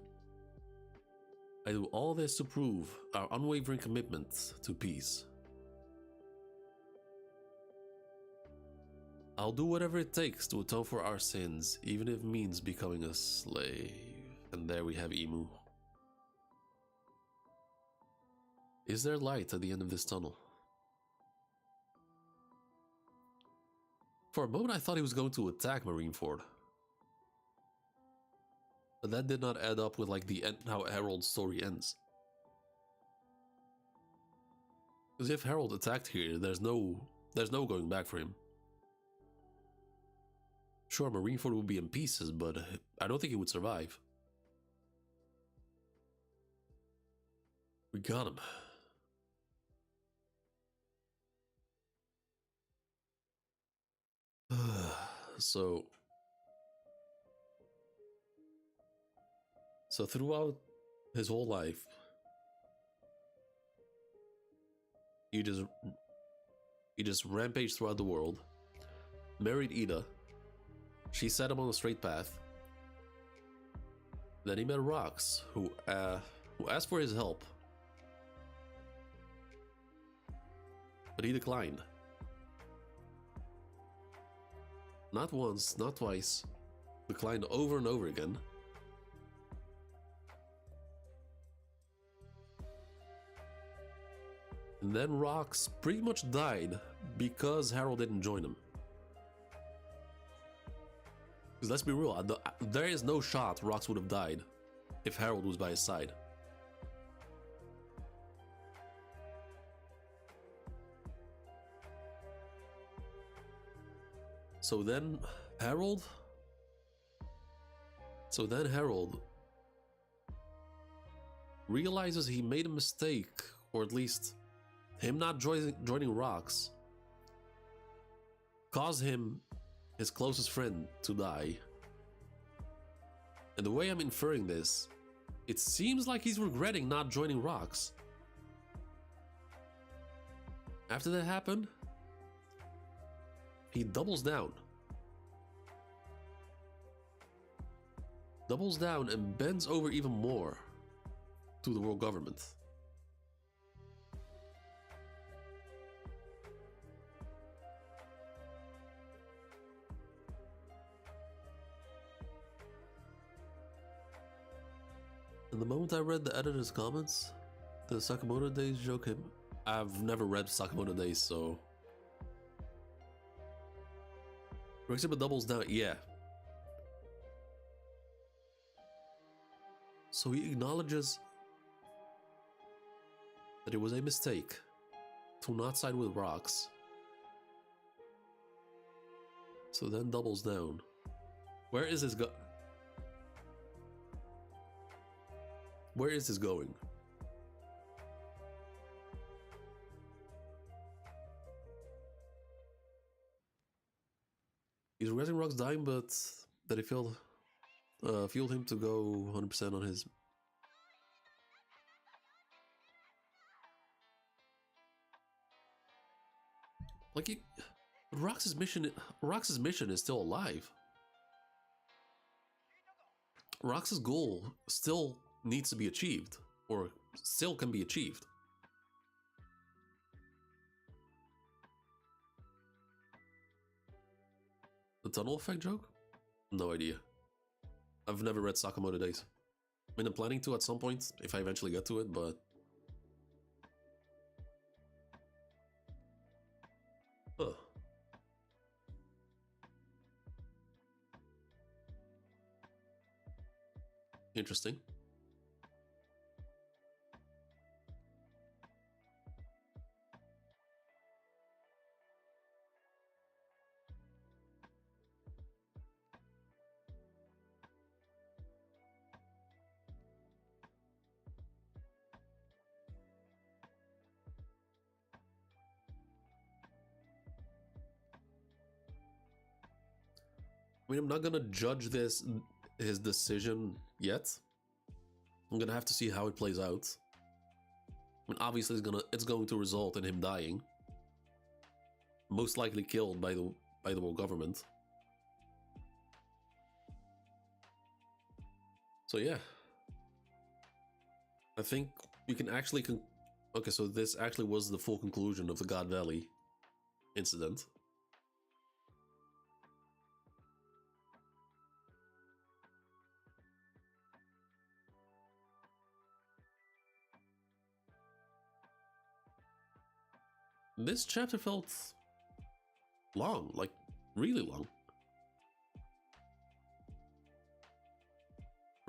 A: I do all this to prove our unwavering commitment to peace. I'll do whatever it takes to atone for our sins, even if it means becoming a slave. And there we have Emu. Is there light at the end of this tunnel? For a moment I thought he was going to attack Marineford. But that did not add up with like the end, how Harold's story ends. Because if Harold attacked here, there's no going back for him. Sure, Marineford would be in pieces, but I don't think he would survive. We got him. So throughout his whole life, he just rampaged throughout the world, married Ida. She set him on the straight path. Then he met Rox, who asked for his help, but he declined. Not once, not twice, declined over and over again. And then Rox pretty much died because Harold didn't join him. Because let's be real, there is no shot Rox would have died if Harold was by his side. So then Harold realizes he made a mistake, or at least him not joining Rox caused him, his closest friend, to die. And the way I'm inferring this, it seems like he's regretting not joining Rox. After that happened, he doubles down. Doubles down and bends over even more to the world government. And the moment I read the editor's comments, the Sakamoto Days joke him. I've never read Sakamoto Days, so Rexima doubles down, yeah. So he acknowledges that it was a mistake to not side with Rox. So then doubles down. Where is this Where is this going? He's regretting Rox dying, but that he fueled him to go 100% on his. Like But Rox's mission is still alive. Rox's goal still needs to be achieved, or still can be achieved. The tunnel effect joke? No idea. I've never read Sakamoto Days. I mean, I'm planning to at some point, if I eventually get to it, but... Huh. Interesting. I mean, I'm not gonna judge his decision yet. I'm gonna have to see how it plays out. I mean, obviously it's going to result in him dying. Most likely killed by the world government. So yeah. I think we can actually okay, so this actually was the full conclusion of the God Valley incident. This chapter felt long, like really long.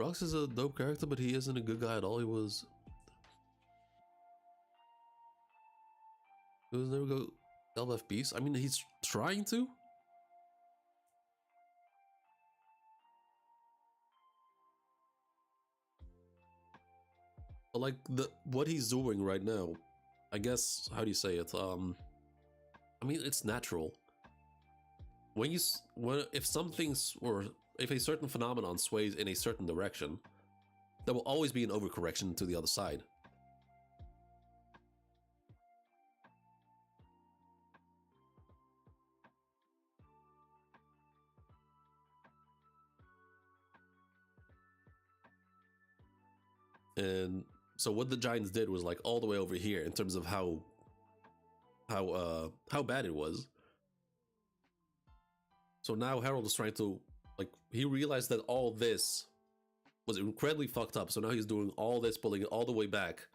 A: Rox is a dope character, but he isn't a good guy at all. He was never go elbaf peace. I mean, he's trying to. But like what he's doing right now, I guess, how do you say it? I mean, it's natural. If something's, or if a certain phenomenon sways in a certain direction, there will always be an overcorrection to the other side. And so what the Giants did was like all the way over here in terms of how bad it was. So now Harold is trying to, like, he realized that all this was incredibly fucked up. So now he's doing all this, pulling it all the way back,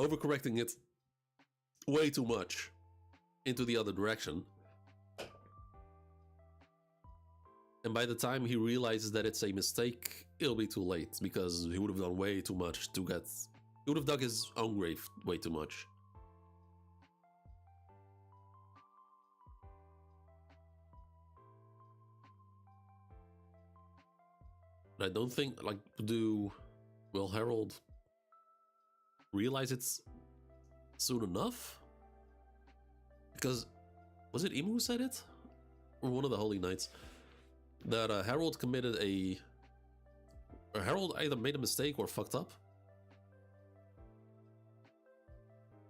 A: overcorrecting it way too much into the other direction. And by the time he realizes that it's a mistake, it'll be too late, because he would have done way too much to get... He would have dug his own grave way too much. But I don't think, like, will Harold realize it's soon enough? Because, was it Imu who said it? Or one of the Holy Knights? That Harold committed or Harold either made a mistake or fucked up.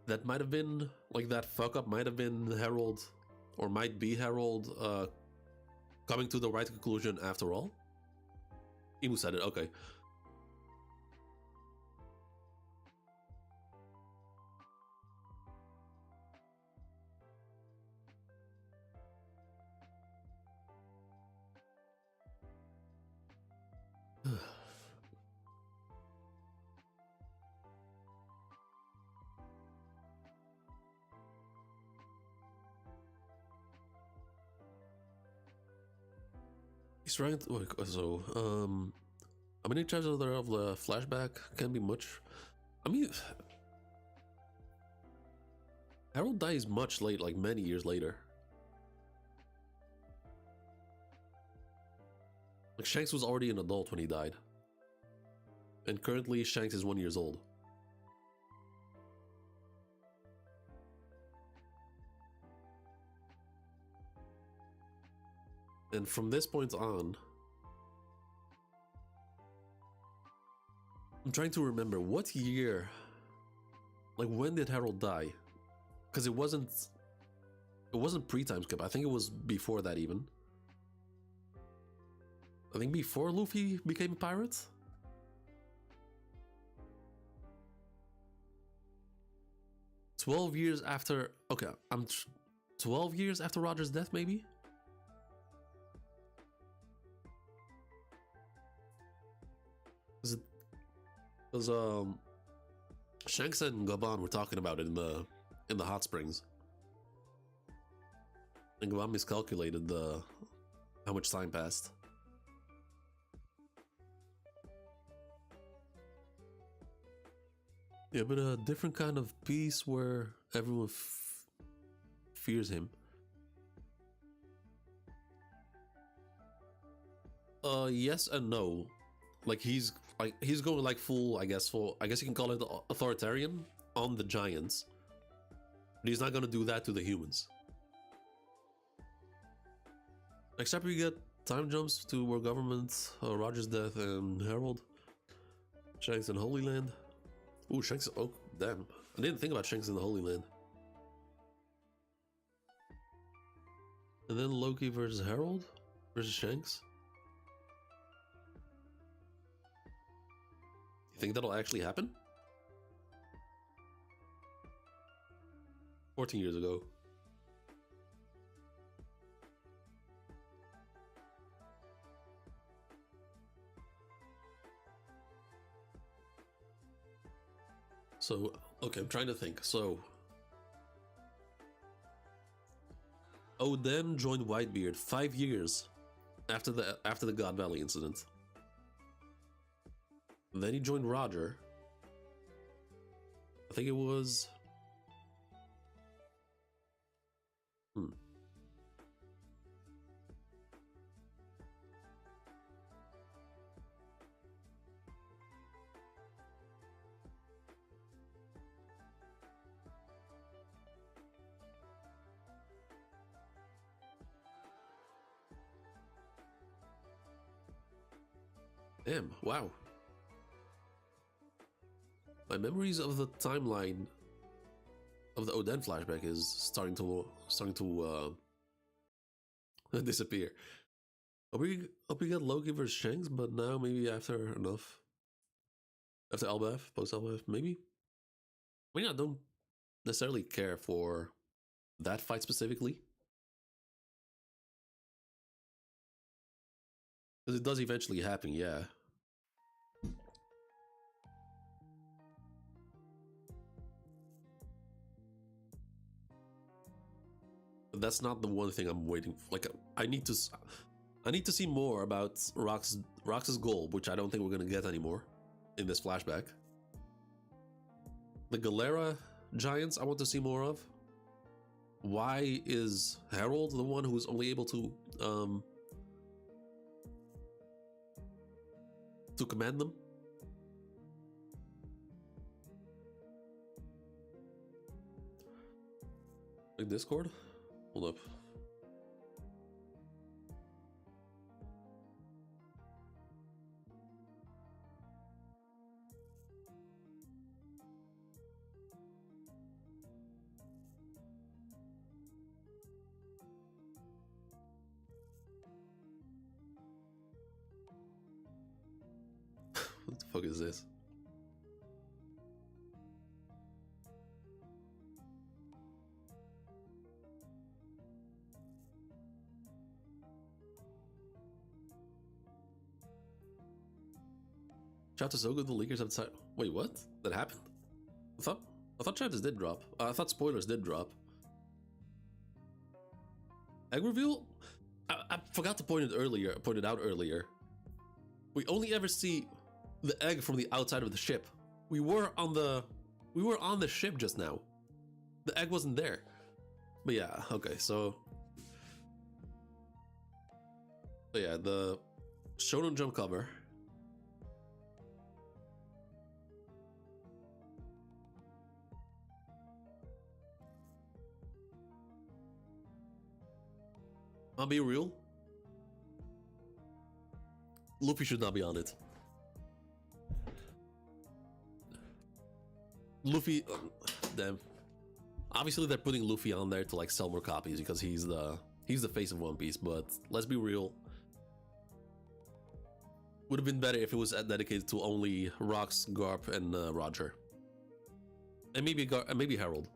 A: That might have been, like, that fuck up might have been Harold, or might be Harold coming to the right conclusion after all. Imu said it, okay. He's trying to, so, how many times are there of the flashback? Can be much. I mean, Harold dies much late, like many years later. Like, Shanks was already an adult when he died. And currently Shanks is 1 year old. And from this point on, I'm trying to remember what year, like when did Harold die? Because it wasn't It wasn't pre-time skip. I think it was before that even. I think before Luffy became a pirate. 12 years after. Okay, 12 years after Roger's death, maybe. Because Shanks and Gaban were talking about it in the hot springs, and Gaban miscalculated how much time passed. Yeah, but a different kind of peace where everyone fears him. Yes and no. Like he's going like full, I guess you can call it authoritarian on the giants. But he's not gonna do that to the humans. Except we get time jumps to World Government, Roger's death, and Herald. Shanks in Holy Land. Ooh, Shanks. Oh, damn. I didn't think about Shanks in the Holy Land. And then Loki versus Herald versus Shanks. You think that'll actually happen? 14 years ago. So, okay, I'm trying to think. So, Oden joined Whitebeard 5 years after the God Valley incident. Then he joined Roger. I think it was... Damn, wow. My memories of the timeline of the Oden flashback is starting to disappear. Hope we get Loki versus Shanks, but now maybe after enough. After elbaf, post elbaf, maybe? I mean, I don't necessarily care for that fight specifically. Because it does eventually happen, yeah. But that's not the one thing I'm waiting for. Like, I need to see more about Rox's goal, which I don't think we're gonna get anymore in this flashback. The Galera giants I want to see more of. Why is Harold the one who's only able to command them? Like Discord? Hold up. What the fuck is this? Chapter so good the leakers have decided. Wait, what? That happened? I thought chapters did drop. I thought spoilers did drop. Egg reveal? I forgot to point it out earlier. We only ever see the egg from the outside of the ship. We were on the ship just now. The egg wasn't there. But yeah, okay, so yeah, the Shonen Jump cover. I'll be real. Luffy should not be on it. Luffy, damn. Obviously, they're putting Luffy on there to like sell more copies because he's the face of One Piece. But let's be real. Would have been better if it was dedicated to only Rocks, Garp, and Roger, and maybe Harold.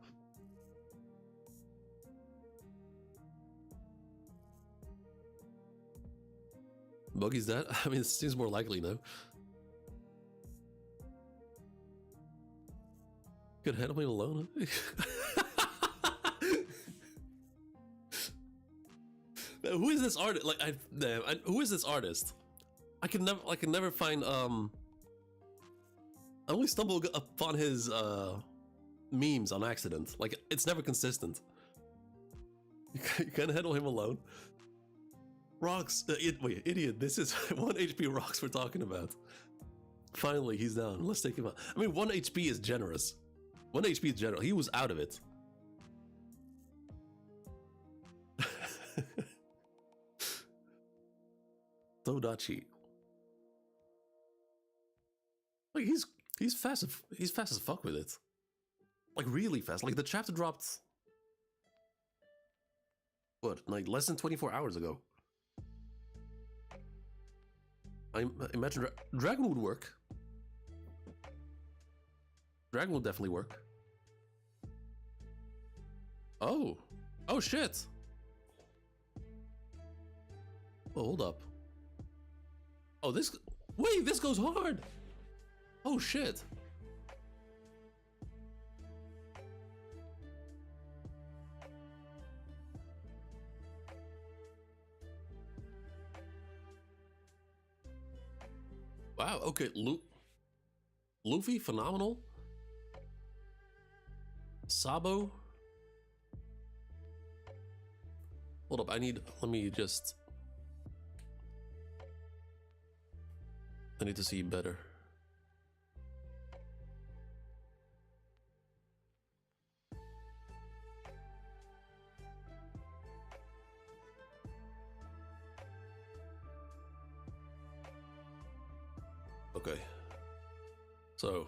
A: Buggy's dead? I mean, it seems more likely now. Could handle me alone. Who is this artist? Like, who is this artist? I can never find. I only stumble upon his memes on accident. Like, it's never consistent. You can't handle him alone. Rocks, wait, idiot, this is 1 HP Rocks we're talking about. Finally, he's down. Let's take him out. I mean, 1 HP is generous. 1 HP is generous. He was out of it. Todachi. Like, he's fast as fuck with it. Like, really fast. Like, the chapter dropped... What, like less than 24 hours ago? I imagine Dragon would work. Dragon would definitely work. Oh. Oh, shit. Oh, hold up. Oh, this... Wait, this goes hard. Oh, shit. Wow, okay, Luffy, phenomenal. Sabo. Hold up, let me just... I need to see better. Okay. So.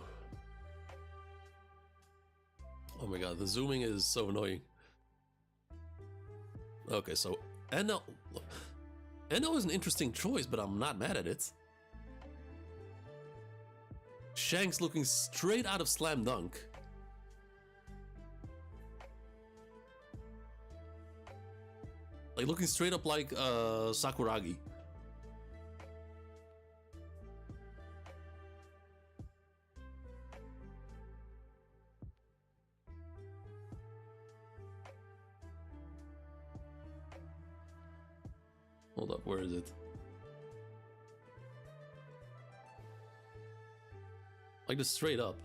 A: Oh my god, the zooming is so annoying. Okay, so NL is an interesting choice, but I'm not mad at it. Shanks looking straight out of Slam Dunk. Like looking straight up like Sakuragi. Hold up, where is it? Like just straight up.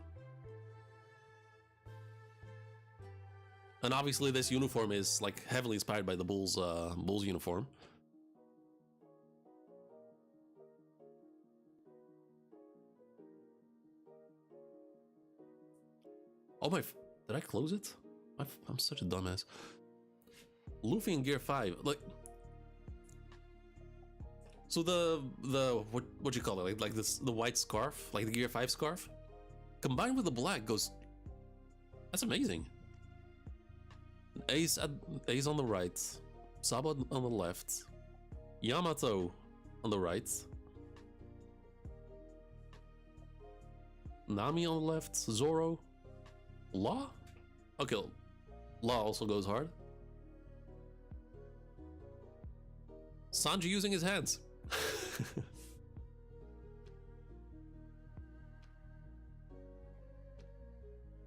A: And obviously this uniform is like heavily inspired by the Bulls uniform. Oh my, did I close it? I'm such a dumbass. Luffy in Gear 5, like... So the what you call it, like this, the white scarf, like the Gear 5 scarf, combined with the black goes. That's amazing. Ace on the right, Sabo on the left, Yamato on the right, Nami on the left, Zoro, Law. Okay, Law also goes hard. Sanji using his hands.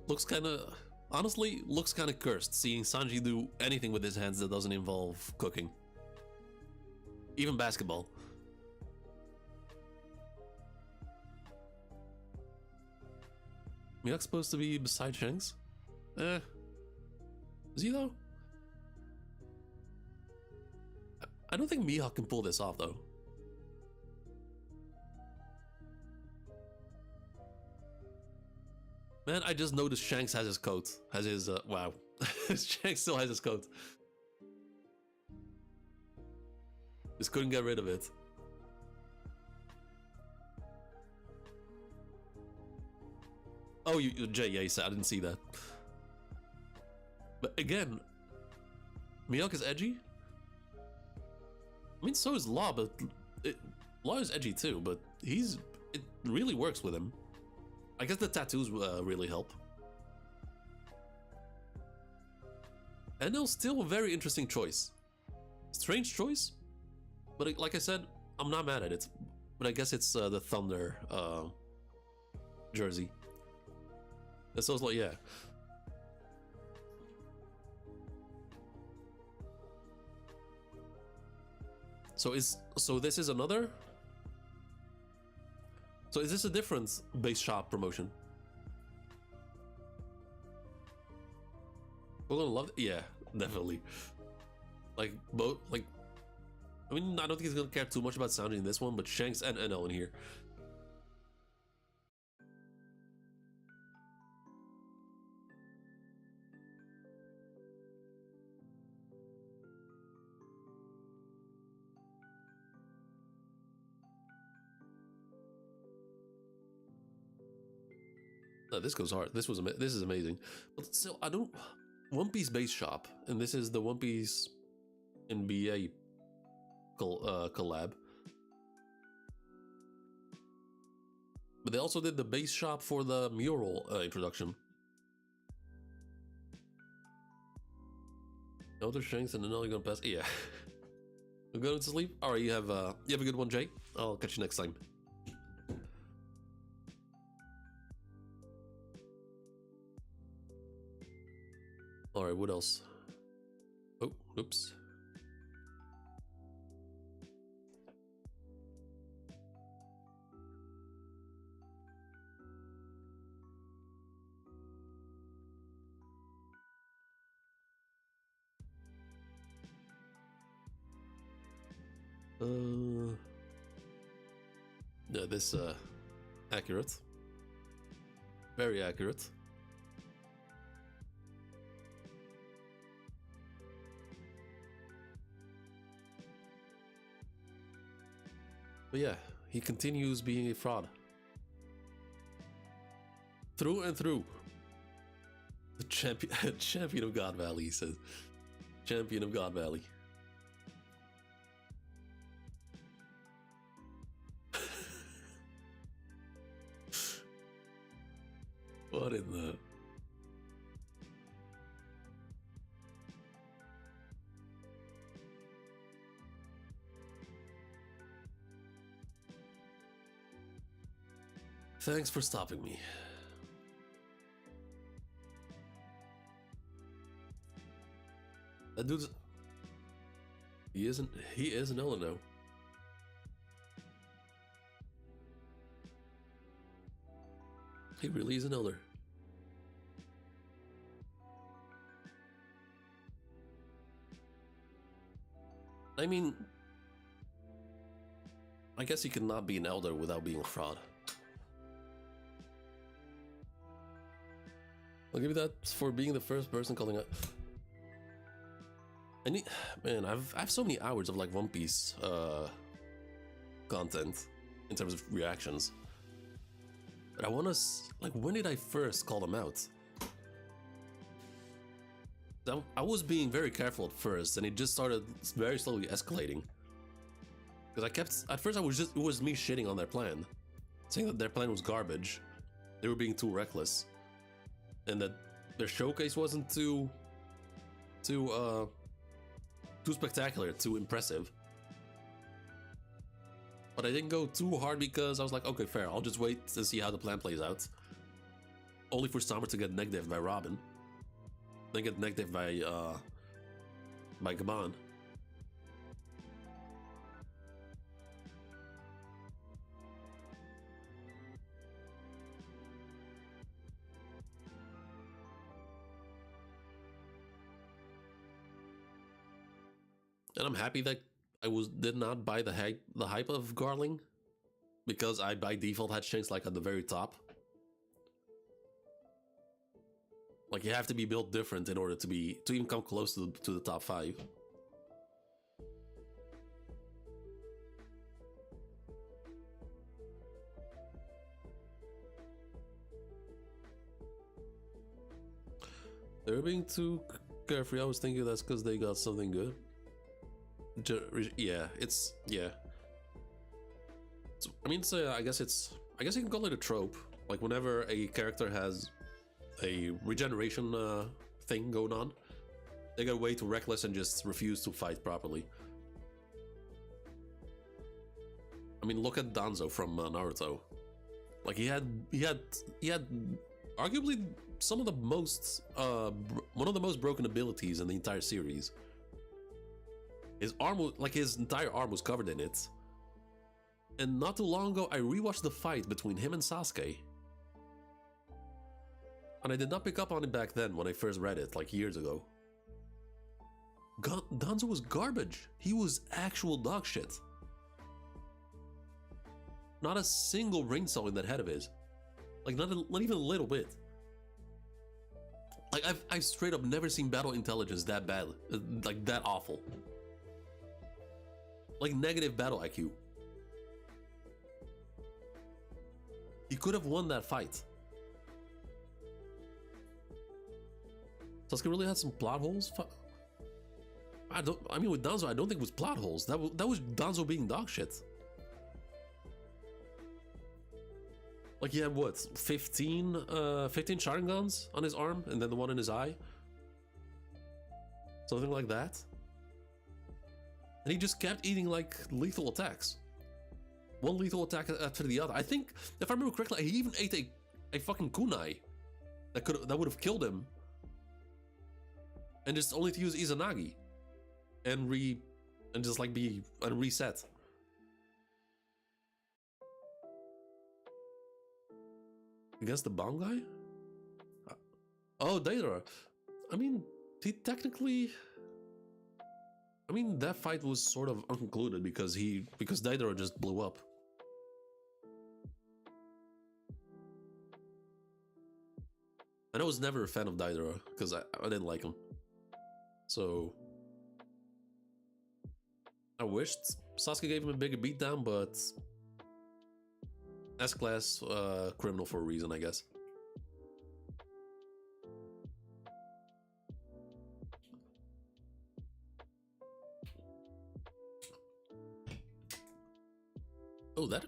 A: Looks kind of, honestly, looks kind of cursed seeing Sanji do anything with his hands that doesn't involve cooking. Even basketball. Mihawk's supposed to be beside Shanks? Is he though? I don't think Mihawk can pull this off though. Man, I just noticed Shanks has his coat. Has his, wow. Shanks still has his coat. Just couldn't get rid of it. Oh, Jay, yeah, you said, I didn't see that. But again, Miyok is edgy. I mean, so is Law, but Law is edgy too. But it really works with him. I guess the tattoos really help. Enel's still a very interesting choice. Strange choice, but like I said, I'm not mad at it. But I guess it's the Thunder jersey. And so it's like, yeah. So this is another. So is this a different base shop promotion? We're gonna love it. Yeah, definitely. Like both, like, I mean, I don't think he's gonna care too much about sounding in this one, but Shanks and NL in here. No, this goes hard. This is amazing. But still, I don't. One Piece base shop, and this is the One Piece NBA collab. But they also did the base shop for the mural introduction. Elder Shanks and then you're gonna pass. Yeah. I'm going to sleep. All right, you have a good one, Jay. I'll catch you next time. All right, what else? Oh, oops. Yeah, this accurate. Very accurate. But yeah, he continues being a fraud. Through and through. The champion of God Valley, he says. Champion of God Valley. What in the... Thanks for stopping me. That dude's... He is an Ellen now. He really is an elder. I mean, I guess you cannot be an elder without being a fraud. I'll give you that for being the first person calling out. Man, I have so many hours of like One Piece content in terms of reactions. But I want to, like, when did I first call them out? I was being very careful at first, and it just started very slowly escalating. Because at first it was me shitting on their plan. Saying that their plan was garbage. They were being too reckless. And that their showcase wasn't too spectacular, too impressive. But I didn't go too hard because I was like, okay, fair, I'll just wait to see how the plan plays out. Only for Summer to get negative by Robin. Then get negative by Gaban. And I'm happy that I did not buy the hype of Garling, because I by default had Shanks like at the very top. Like, you have to be built different in order to even come close to the top 5. They're being too Carefree, I was thinking that's because they got something good. Yeah, it's yeah. I mean, I guess you can call it a trope. Like whenever a character has a regeneration thing going on, they get way too reckless and just refuse to fight properly. I mean, look at Danzo from Naruto. Like he had arguably some of the most one of the most broken abilities in the entire series. His arm, like his entire arm, was covered in it. And not too long ago, I rewatched the fight between him and Sasuke. And I did not pick up on it back then when I first read it, like years ago. Danzo was garbage. He was actual dog shit. Not a single brain cell in that head of his. Like not even a little bit. Like I've straight up never seen battle intelligence that bad, like that awful. Like negative battle IQ. He could have won that fight. Sasuke really had some plot holes. I mean, with Danzo, I don't think it was plot holes. That was Danzo being dog shit. Like he had what, 15 Sharingans on his arm, and then the one in his eye, something like that. And he just kept eating like lethal attacks. One lethal attack after the other. I think, if I remember correctly, he even ate a fucking kunai that would have killed him. And just only to use Izanagi and just like reset. Against the bomb guy? Oh, Deidara. I mean, he technically. I mean, that fight was sort of unconcluded because Deidara just blew up. And I was never a fan of Deidara because I didn't like him. So I wished Sasuke gave him a bigger beatdown, but S-class criminal for a reason, I guess. Oh, that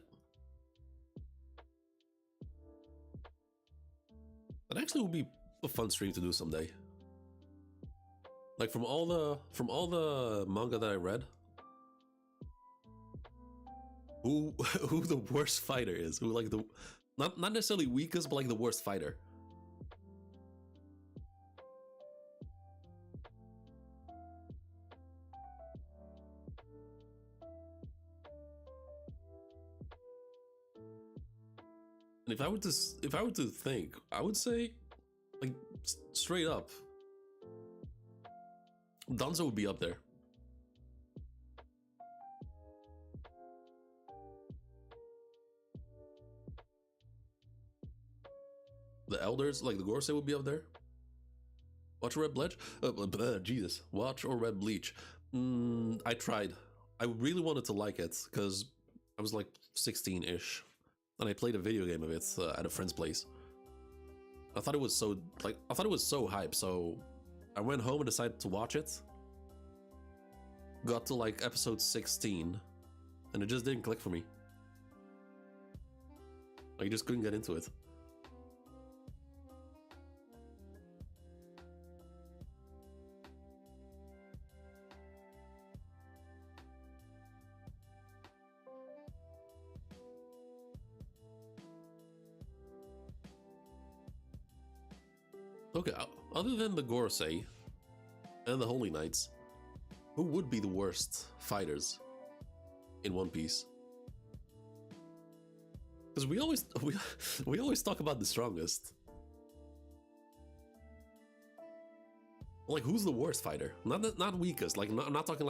A: actually would be a fun stream to do someday. Like from all the manga that I read, who the worst fighter is, who like the not necessarily weakest, but like the worst fighter. And if I were to think, I would say, like straight up, Danzo would be up there. The elders, like the Gorsei, would be up there. Watch or Red Bleach? Jesus. Watch or Red Bleach? I tried. I really wanted to like it because I was like 16-ish. And I played a video game of it at a friend's place. I thought it was so hype, so I went home and decided to watch it. Got to like episode 16, and it just didn't click for me. I just couldn't get into it. Okay, other than the Gorsei and the Holy Knights, who would be the worst fighters in One Piece? Because we always talk about the strongest. Like, who's the worst fighter? Not weakest. Like, I'm not talking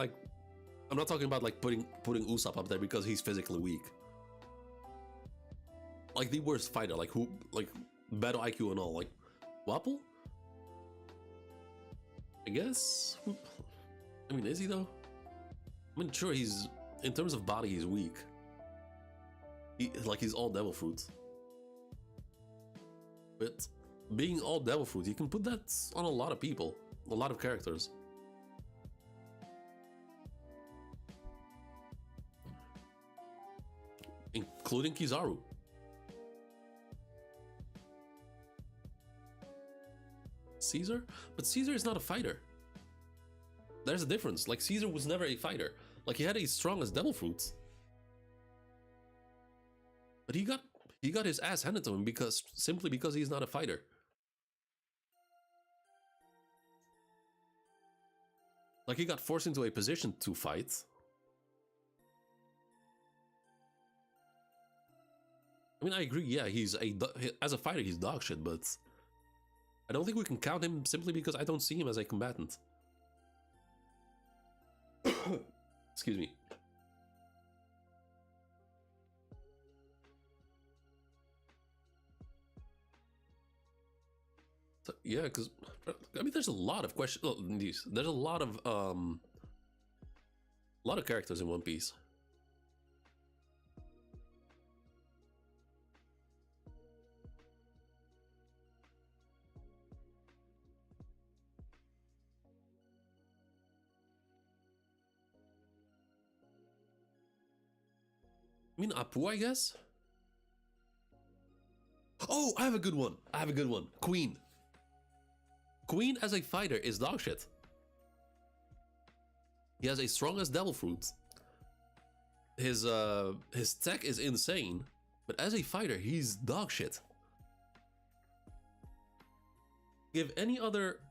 A: about like putting Usopp up there because he's physically weak. Like the worst fighter, like who, like battle IQ and all, like Wapol? I guess. I mean, is he though? I mean, sure, he's in terms of body, he's weak. He's all devil fruit. But being all devil fruit, you can put that on a lot of people. a lot of characters. Including Kizaru. Caesar? But Caesar is not a fighter. There's a difference. Like, Caesar was never a fighter. Like, he had as strong as devil fruits. But he got his ass handed to him simply because he's not a fighter. Like, he got forced into a position to fight. I mean, I agree, yeah, as a fighter, he's dog shit, but I don't think we can count him simply because I don't see him as a combatant. Excuse me. So, yeah, because, I mean, there's a lot of questions. Oh, there's a lot of characters in One Piece. I mean, Apu, I guess? Oh, I have a good one. Queen. Queen as a fighter is dog shit. He has a strong as devil fruit. His tech is insane, but as a fighter, he's dog shit. Give any other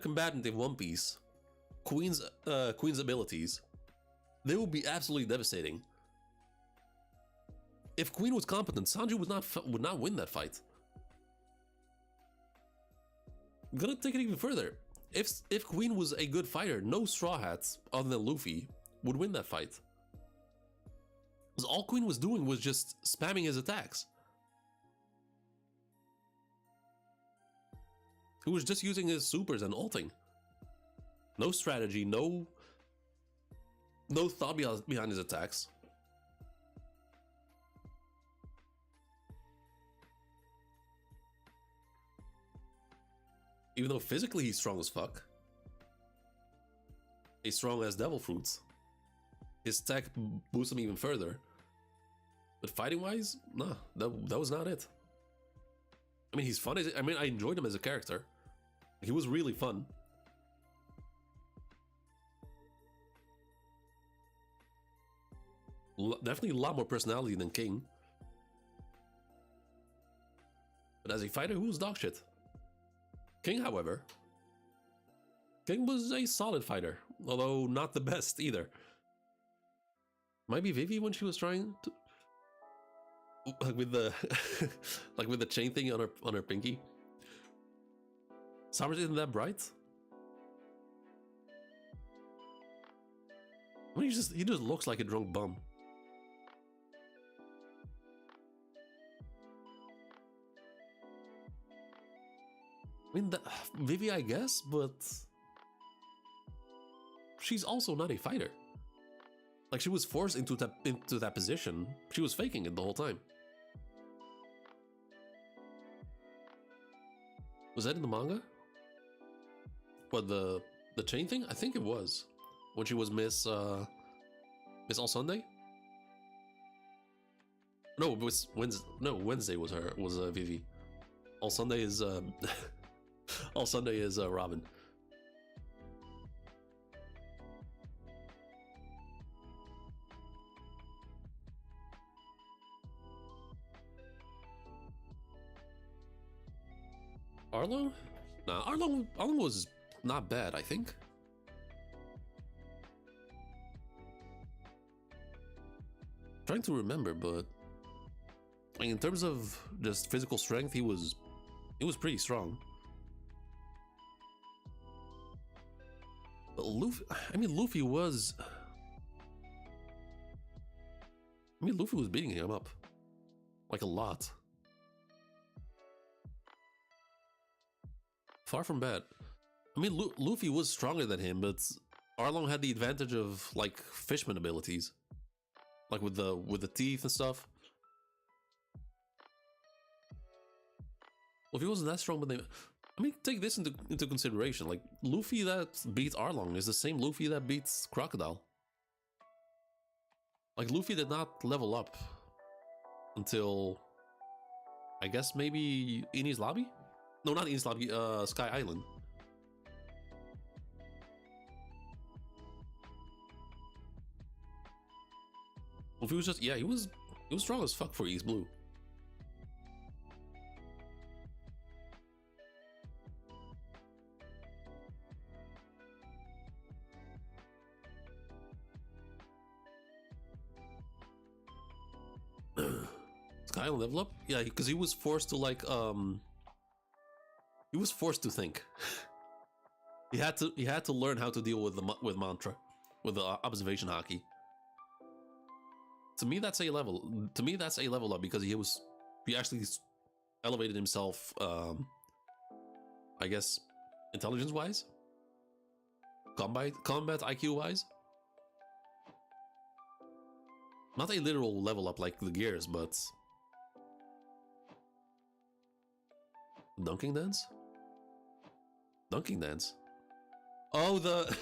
A: combatant in One Piece Queen's abilities, they will be absolutely devastating. If Queen was competent, Sanji would not win that fight. I'm gonna take it even further. If Queen was a good fighter, no Straw Hats other than Luffy would win that fight. Because all Queen was doing was just spamming his attacks. He was just using his supers and ulting. No strategy, no thought behind his attacks. Even though physically he's strong as fuck. He's strong as devil fruits. His tech boosts him even further. But fighting wise, nah, that was not it. I mean, he's fun. I mean, I enjoyed him as a character. He was really fun. Definitely a lot more personality than King. But as a fighter, who was dog shit? King, however, King was a solid fighter, although not the best either. Might be Vivi when she was trying to, like with the like with the chain thing on her pinky. Summers isn't that bright. I mean, he just looks like a drunk bum. I mean, Vivi, I guess, but she's also not a fighter. Like, she was forced into that position. She was faking it the whole time. Was that in the manga? What, the chain thing? I think it was when she was Miss All Sunday. No, it was Wednesday. No, Wednesday was Vivi. All Sunday is All Sunday is Robin. Arlo? Nah, Arlo was not bad, I think. Trying to remember, but in terms of just physical strength, he was pretty strong. But Luffy was beating him up like a lot. Far from bad. I mean, Luffy was stronger than him, but Arlong had the advantage of like fishman abilities, like with the teeth and stuff. Luffy wasn't that strong, but I mean, take this into consideration. Like, Luffy that beats Arlong is the same Luffy that beats Crocodile. Like, Luffy did not level up until, I guess, maybe Enies Lobby? No, not Enies Lobby, Sky Island. Luffy was just, yeah, he was strong as fuck for East Blue. Sky level up? Yeah, because he was forced to like he was forced to think. he had to learn how to deal with mantra, with the observation haki. To me, that's a level. To me, that's a level up because he actually elevated himself. I guess intelligence wise, combat IQ wise. Not a literal level up like the gears, but dunking dance. Dunking dance. Oh, the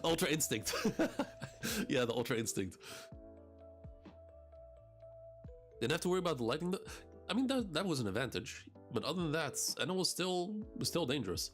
A: Ultra Instinct. Yeah, the Ultra Instinct. Didn't have to worry about the lightning. I mean, that was an advantage, but other than that, and it was still dangerous.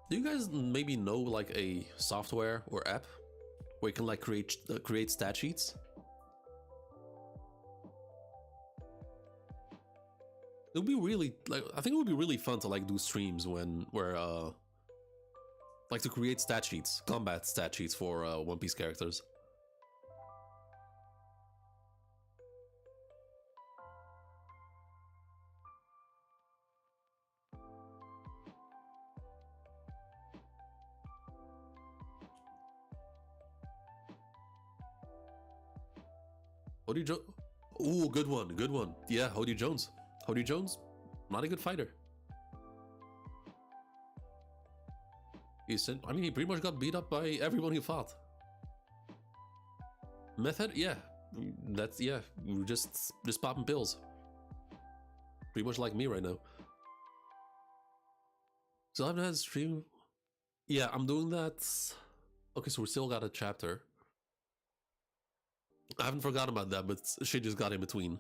A: Do you guys maybe know like a software or app where you can like create stat sheets? It would be really like, I think it would be really fun to like do streams where like to create stat sheets, combat stat sheets for One Piece characters. Hody Jones. Ooh, good one, good one. Yeah, Hody Jones. Hody Jones, not a good fighter. He pretty much got beat up by everyone he fought. Method, yeah, just popping pills. Pretty much like me right now. So I haven't had a stream. Yeah, I'm doing that. Okay, so we still got a chapter. I haven't forgotten about that, but shit just got in between.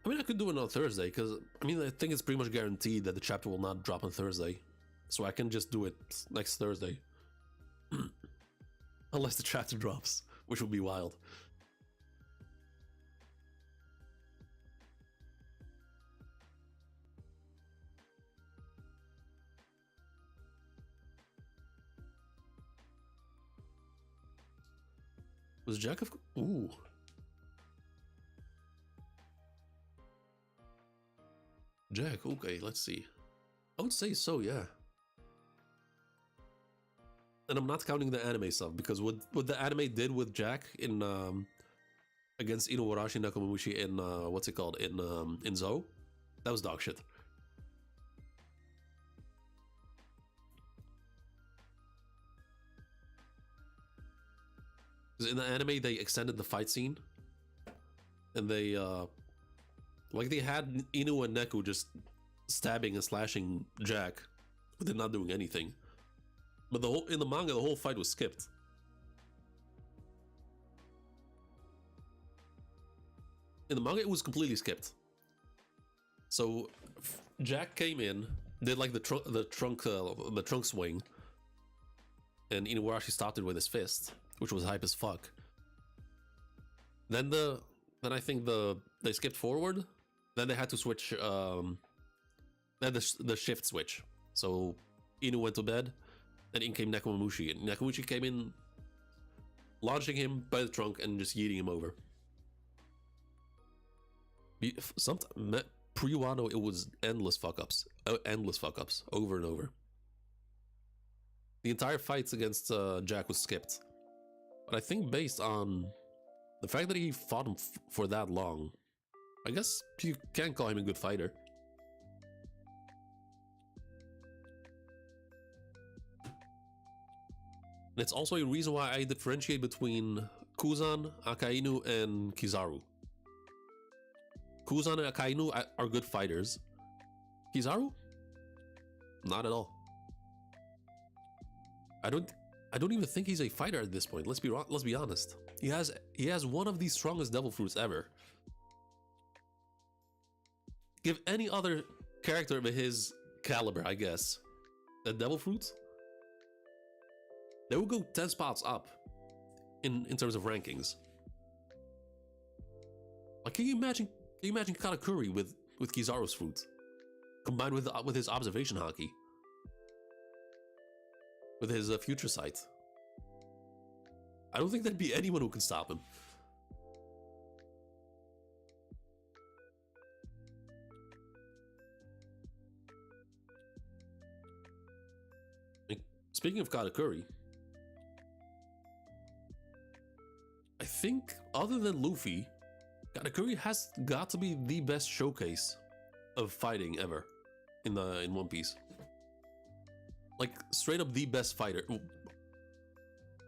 A: I mean, I could do it on Thursday, because, I mean, I think it's pretty much guaranteed that the chapter will not drop on Thursday. So I can just do it next Thursday. Unless the chapter drops, which would be wild. Was Jack of... Ooh. Jack, okay, let's see. I would say so, yeah. And I'm not counting the anime stuff, because what the anime did with Jack in against Inuarashi Nakamushi in what's it called? In Zou, that was dog shit. In the anime, they extended the fight scene, and they like they had Inu and Neku just stabbing and slashing Jack, but they're not doing anything. But in the manga, the whole fight was skipped. In the manga, it was completely skipped. So Jack came in, did like the trunk swing, and Inuarashi stopped it with his fist, which was hype as fuck. Then I think they skipped forward. Then they had to switch. Then the shift switch. So Inu went to bed, and in came Nekomamushi, and Nekomamushi came in, launching him by the trunk and just yeeting him over. Pre-Wano, it was endless fuck ups, over and over. The entire fight against Jack was skipped But I think based on the fact that he fought him for that long, I guess you can call him a good fighter. And it's also a reason why I differentiate between Kuzan, Akainu, and Kizaru. Kuzan and Akainu are good fighters. Kizaru? Not at all. I don't even think he's a fighter at this point. Let's be honest. He has one of the strongest devil fruits ever. Give any other character of his caliber, I guess, the devil fruits, they will go 10 spots up in terms of rankings. Like, can you imagine Katakuri with Kizaru's fruit combined with his observation haki, with his future sight? I don't think there'd be anyone who can stop him. Speaking of Katakuri, I think other than Luffy, Katakuri has got to be the best showcase of fighting ever in One Piece. Like, straight up the best fighter.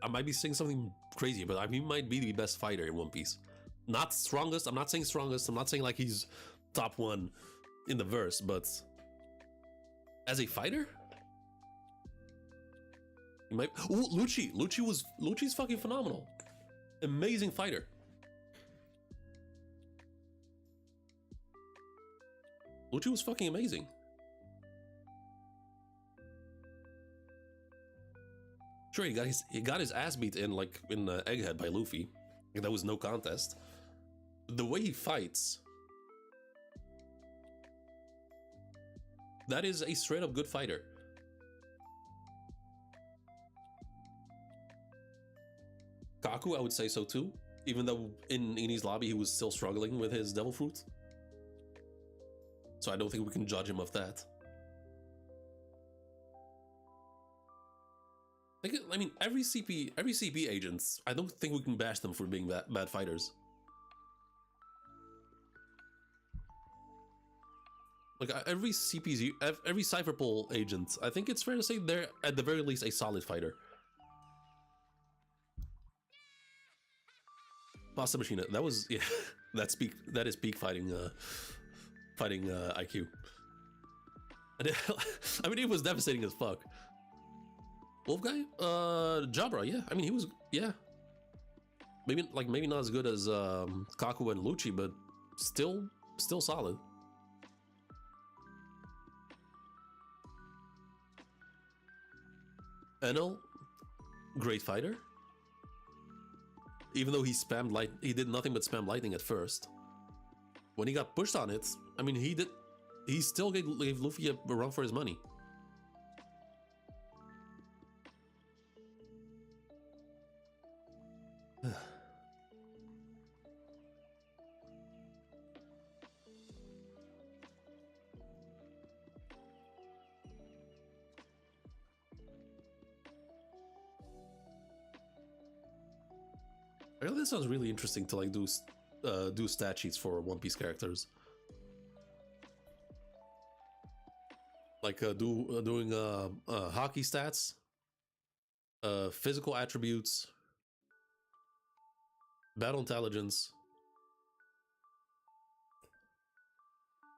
A: I might be saying something crazy, but I mean, he might be the best fighter in One Piece. Not strongest. I'm not saying strongest. I'm not saying like he's top one in the verse, but as a fighter, he might. Oh, Lucci's fucking phenomenal. Amazing fighter. Lucci was fucking amazing. Sure, he got his ass beat in Egghead by Luffy. That was no contest. The way he fights, that is a straight up good fighter. Kaku, I would say so too, even though in Ini's lobby he was still struggling with his devil fruit. So I don't think we can judge him of that. I mean, every CP agents, I don't think we can bash them for being bad fighters. Like, every Cypher Pole agent, I think it's fair to say they're at the very least a solid fighter. Pasta Machina, that was, yeah, that is peak fighting IQ. And I mean, it was devastating as fuck. Wolf guy? Jabra, yeah. I mean, he was, yeah. Maybe not as good as Kaku and Lucci, but still solid. Enel, great fighter. Even though he did nothing but spam lightning at first. When he got pushed on it, I mean, he still gave Luffy a run for his money. I know this sounds really interesting to like do stat sheets for One Piece characters. Like doing hockey stats, physical attributes, battle intelligence.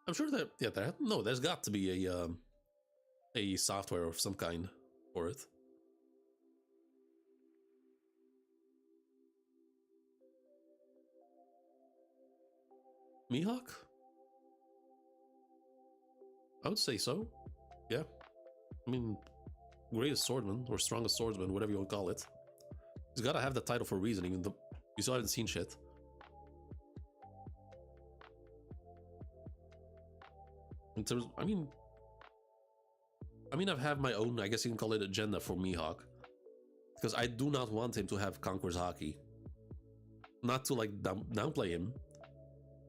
A: I'm sure that there's got to be a software of some kind for it. Mihawk? I would say so. Yeah. I mean, greatest swordsman or strongest swordsman, whatever you want to call it. He's got to have the title for a reason, even though you still haven't seen shit. In terms, I mean, I've had my own, I guess you can call it, agenda for Mihawk, because I do not want him to have Conqueror's Haki. Not to like downplay him.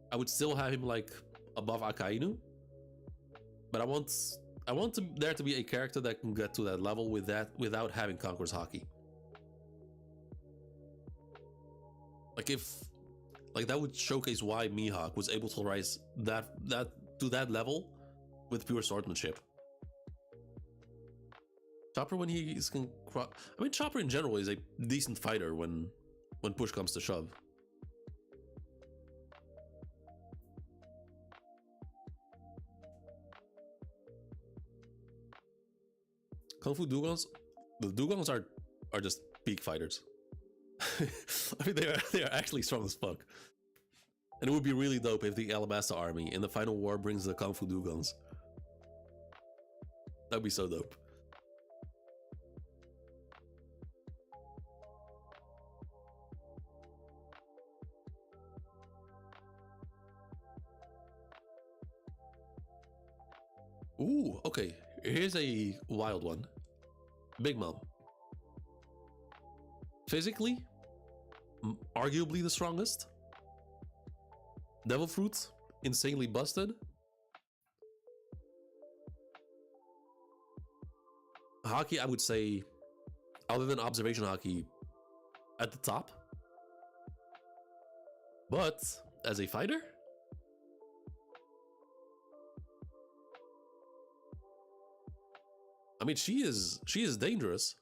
A: I would still have him like above Akainu, but I want there to be a character that can get to that level without having Conqueror's Haki. Like if like that would showcase why Mihawk was able to rise that to that level with pure swordsmanship. Chopper when he's I mean Chopper in general is a decent fighter when push comes to shove. Kung Fu Dugongs, the Dugongs are just peak fighters. I mean they are actually strong as fuck. And it would be really dope if the Alabasta army in the final war brings the Kung Fu Dugongs. That'd be so dope. Ooh, okay. Here's a wild one. Big Mom. Physically, arguably the strongest. Devil Fruit, insanely busted. Haki, I would say, other than observation Haki, at the top. But as a fighter, I mean, she is dangerous.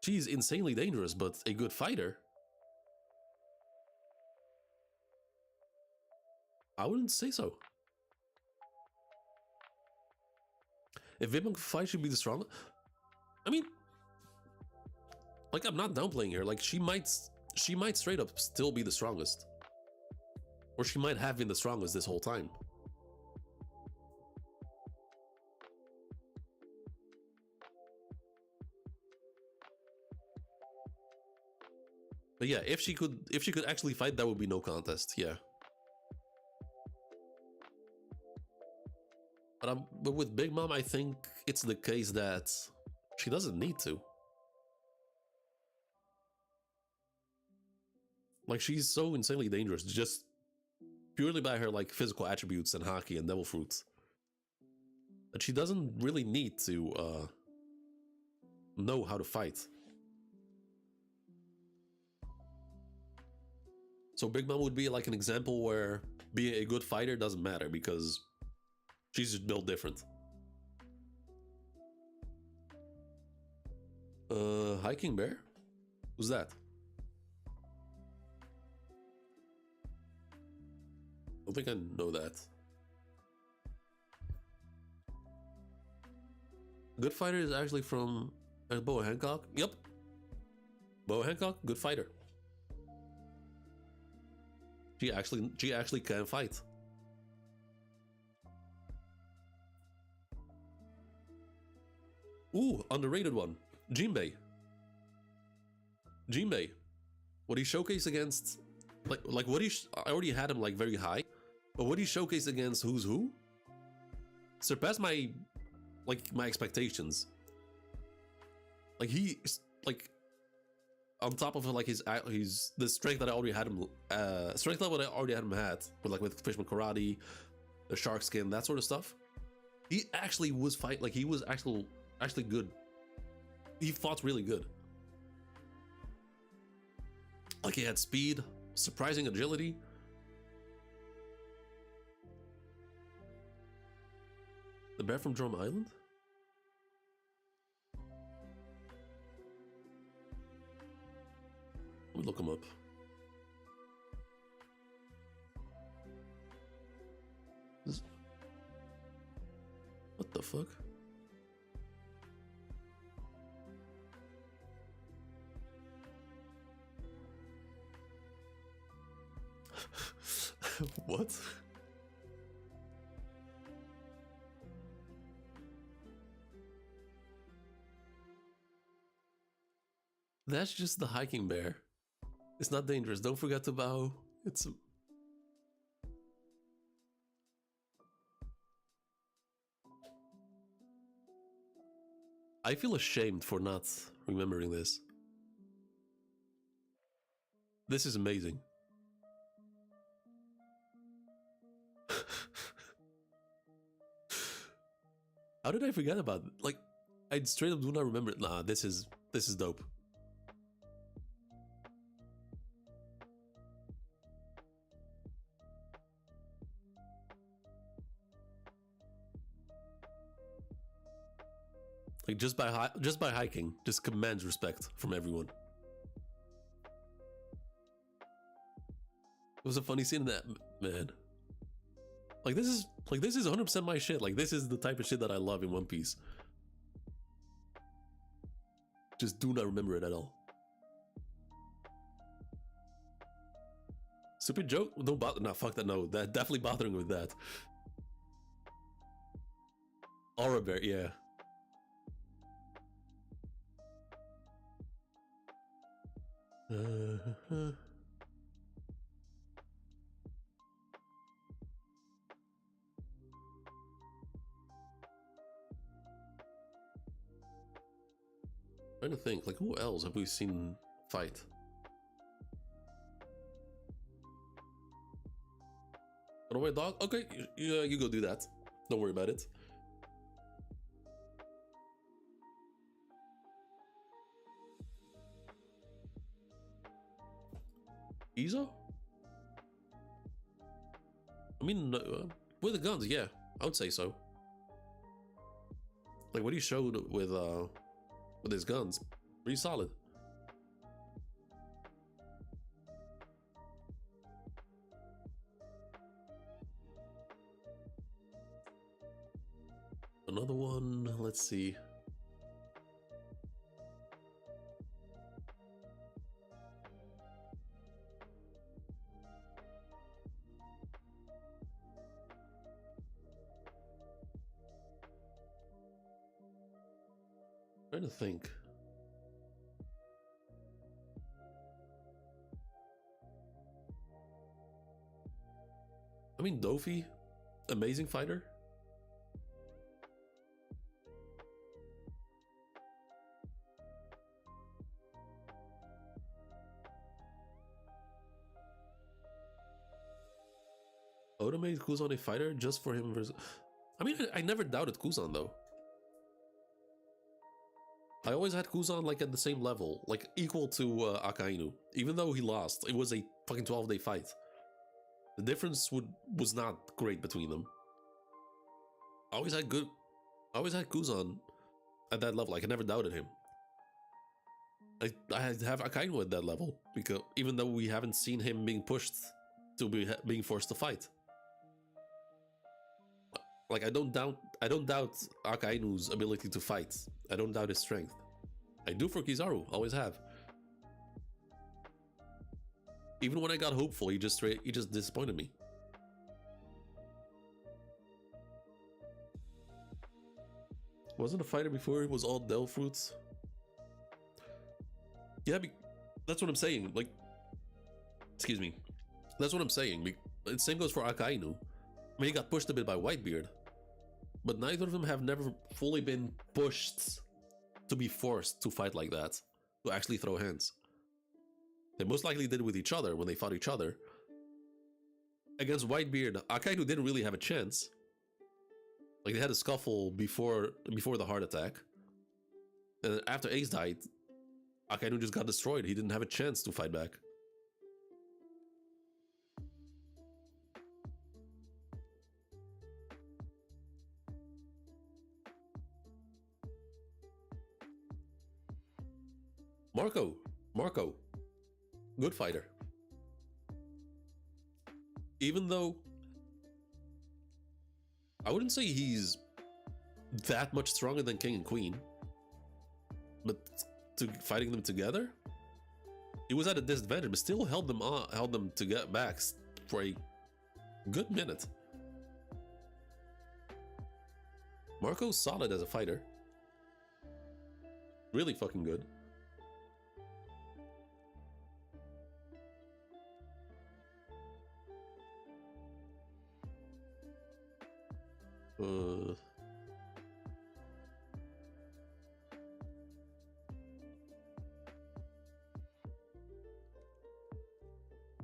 A: She's insanely dangerous, but a good fighter. I wouldn't say so. If Vipman fight should be the strongest, I mean, like I'm not downplaying her. Like she might straight up still be the strongest, or she might have been the strongest this whole time. But yeah, if she could actually fight, that would be no contest. Yeah. But with Big Mom, I think it's the case that she doesn't need to. Like she's so insanely dangerous, just purely by her like physical attributes and Haki and Devil Fruits, that she doesn't really need to know how to fight. So Big Mom would be like an example where being a good fighter doesn't matter because she's just built different. Hiking Bear? Who's that? I don't think I know that. Good fighter is actually from Boa Hancock. Yep. Boa Hancock, good fighter. She actually can fight. Ooh, underrated one. Jinbei. Jinbei. What he showcased against, like what he I already had him like very high, but what he showcased against Who's Who surpassed my expectations. Like he like on top of like his the strength that I already had him strength level that I already had him at with Fishman Karate, the shark skin, that sort of stuff. He actually was he was actually good. He fought really good. Like he had speed, surprising agility. The bear from Drum Island? Let me look him up. What the fuck? What? That's just the hiking bear. It's not dangerous. Don't forget to bow. It's... I feel ashamed for not remembering this. This is amazing. How did I forget about it? Like, I straight up do not remember it. Nah, this is dope. Like just by hiking, just commands respect from everyone. It was a funny scene in that, man. Like this is 100% my shit. Like this is the type of shit that I love in One Piece. Just do not remember it at all. Stupid joke? Don't bother. No, fuck that. No, that definitely bothering with that. Aura bear, yeah. Trying to think, like, who else have we seen fight? Run away, dog? Okay, you go do that. Don't worry about it. Izo? I mean, with the guns, yeah, I would say so. Like what he showed with his guns, pretty solid. Another one, let's see. Trying to think. I mean, Dofi, amazing fighter. Oden made Kuzan a fighter just for him versus... I mean, I never doubted Kuzan though. I always had Kuzan like at the same level, like equal to Akainu. Even though he lost, it was a fucking 12-day fight. The difference was not great between them. I always had Kuzan at that level. Like I never doubted him. I have Akainu at that level because even though we haven't seen him being pushed to being forced to fight. Like I don't doubt Akainu's ability to fight. I don't doubt his strength. I do for Kizaru, always have. Even when I got hopeful, he just disappointed me. Wasn't a fighter before he was all Del fruits? Yeah, that's what I'm saying. Like, excuse me. That's what I'm saying. The same goes for Akainu. I mean, he got pushed a bit by Whitebeard, but neither of them have never fully been pushed to be forced to fight like that, to actually throw hands. They most likely did with each other when they fought each other. Against Whitebeard, Akainu didn't really have a chance. Like they had a scuffle before the heart attack, and after Ace died, Akainu just got destroyed. He didn't have a chance to fight back. Marco, good fighter. Even though I wouldn't say he's that much stronger than King and Queen, but fighting them together, he was at a disadvantage, but still held them to get back for a good minute. Marco's solid as a fighter, really fucking good.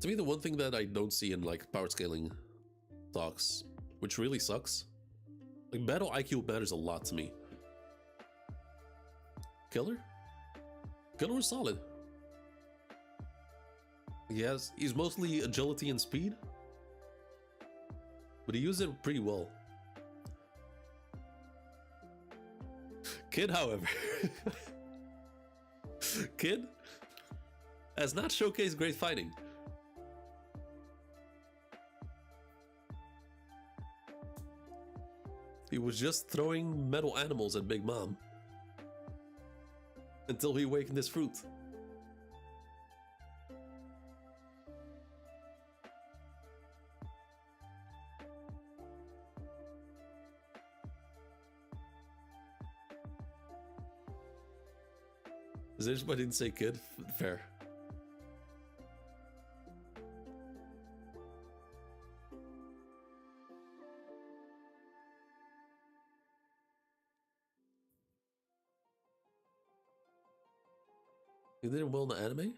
A: To me, the one thing that I don't see in like power scaling talks, which really sucks, like battle IQ matters a lot to me. Killer was solid. He's mostly agility and speed, but he used it pretty well. Kid, however, Kid has not showcased great fighting. He was just throwing metal animals at Big Mom until he awakened his fruit. Is this why I didn't say kid? Fair. You didn't well in the anime?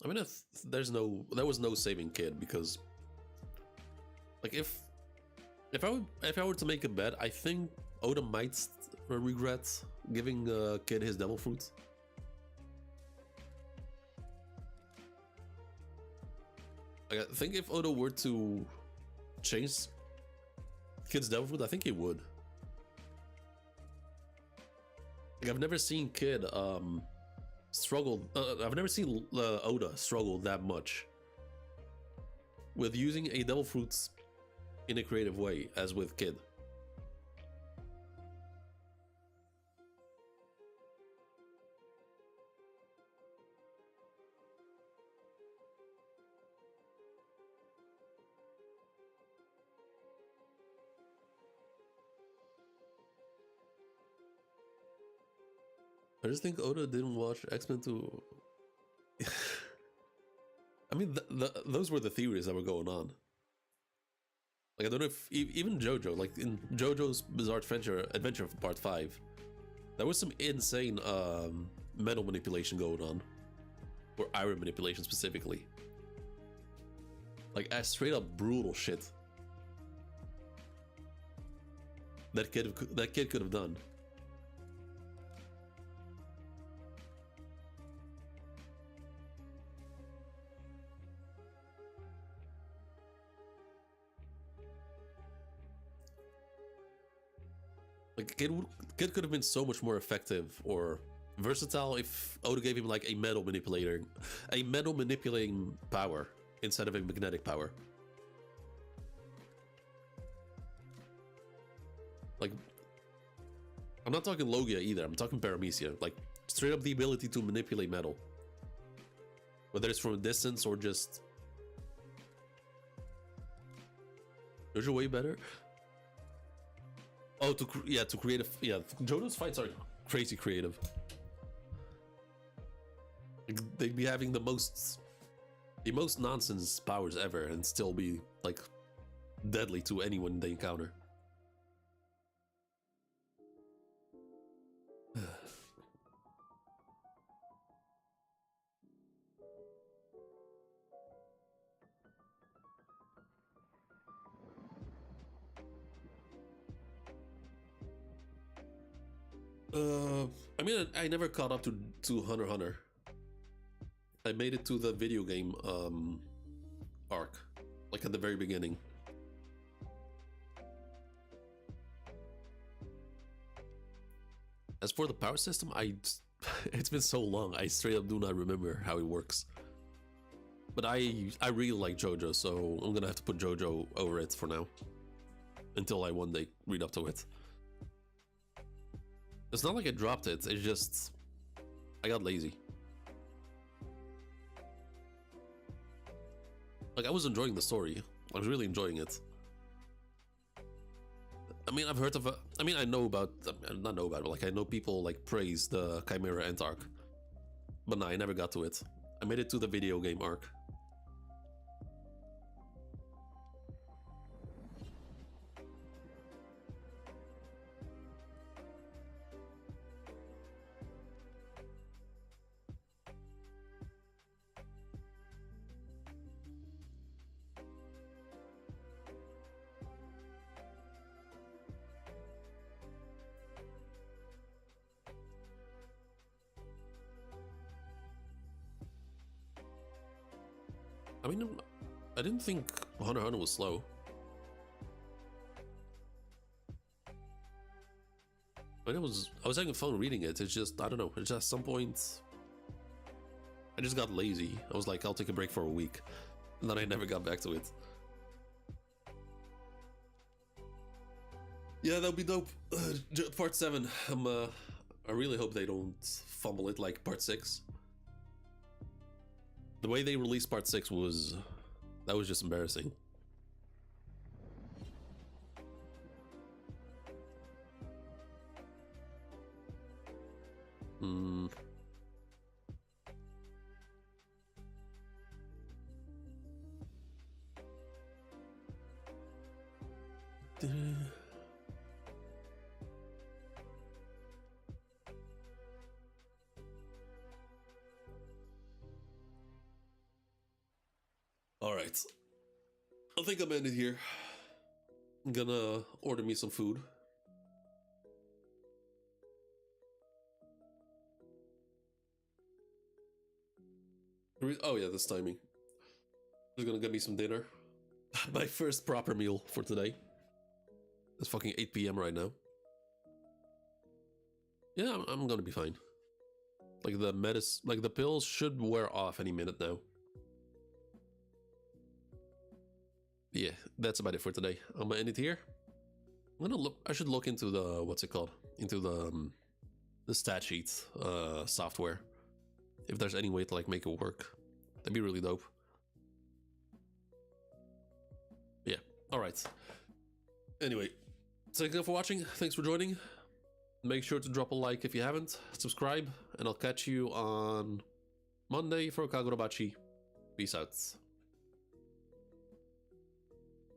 A: I mean, if there was no saving Kid, because like if I were to make a bet, I think Oden might regret giving Kid his devil fruit. Like, I think if Oda were to change Kid's devil fruit, I think he would. Like, I've never seen Kid struggle. I've never seen Oda struggle that much with using a devil fruit in a creative way as with Kid. I just think Oda didn't watch X-Men to... I mean, those were the theories that were going on. Like, I don't know if even JoJo, like in JoJo's Bizarre Adventure Part 5, there was some insane metal manipulation going on, or iron manipulation specifically. Like, straight up brutal shit that kid could have done. Like, Kid could have been so much more effective or versatile if Oda gave him like a metal manipulating power instead of a magnetic power. Like, I'm not talking Logia either, I'm talking Paramecia. Like, straight up the ability to manipulate metal. Whether it's from a distance or just... Those are way better. Oh, to create a... Yeah, JoJo's fights are crazy creative. Like, they'd be having the most nonsense powers ever and still be, like, deadly to anyone they encounter. I mean, I never caught up to Hunter x Hunter. I made it to the video game arc, like at the very beginning. As for the power system, it's been so long, I straight up do not remember how it works. But I really like JoJo, so I'm gonna have to put JoJo over it for now, until I one day read up to it. It's not like I dropped it, it's just I got lazy. Like, I was enjoying the story. I was really enjoying it. I mean, I've heard of I mean, I know about... Not know about it, but like, I know people, like, praise the Chimera Ant arc. But nah, I never got to it. I made it to the video game arc. I mean, I didn't think Hunter x Hunter was slow. But I was having fun reading it. It's just, I don't know, it's just at some point I just got lazy. I was like, I'll take a break for a week. And then I never got back to it. Yeah, that would be dope. Part 7. I really hope they don't fumble it like part 6. The way they released part 6 was... that was just embarrassing. Alright. I think I'm ending here. I'm gonna order me some food. Oh yeah, this timing. Just gonna get me some dinner. My first proper meal for today. It's fucking 8 PM right now. Yeah, I'm gonna be fine. Like the pills should wear off any minute now. Yeah, that's about it for today. I'm gonna end it here. I'm gonna look. I should look into the what's it called? Into the stat sheet software. If there's any way to like make it work, that'd be really dope. Yeah. All right. Anyway, thank you for watching. Thanks for joining. Make sure to drop a like if you haven't. Subscribe, and I'll catch you on Monday for Kagurabachi. Peace out.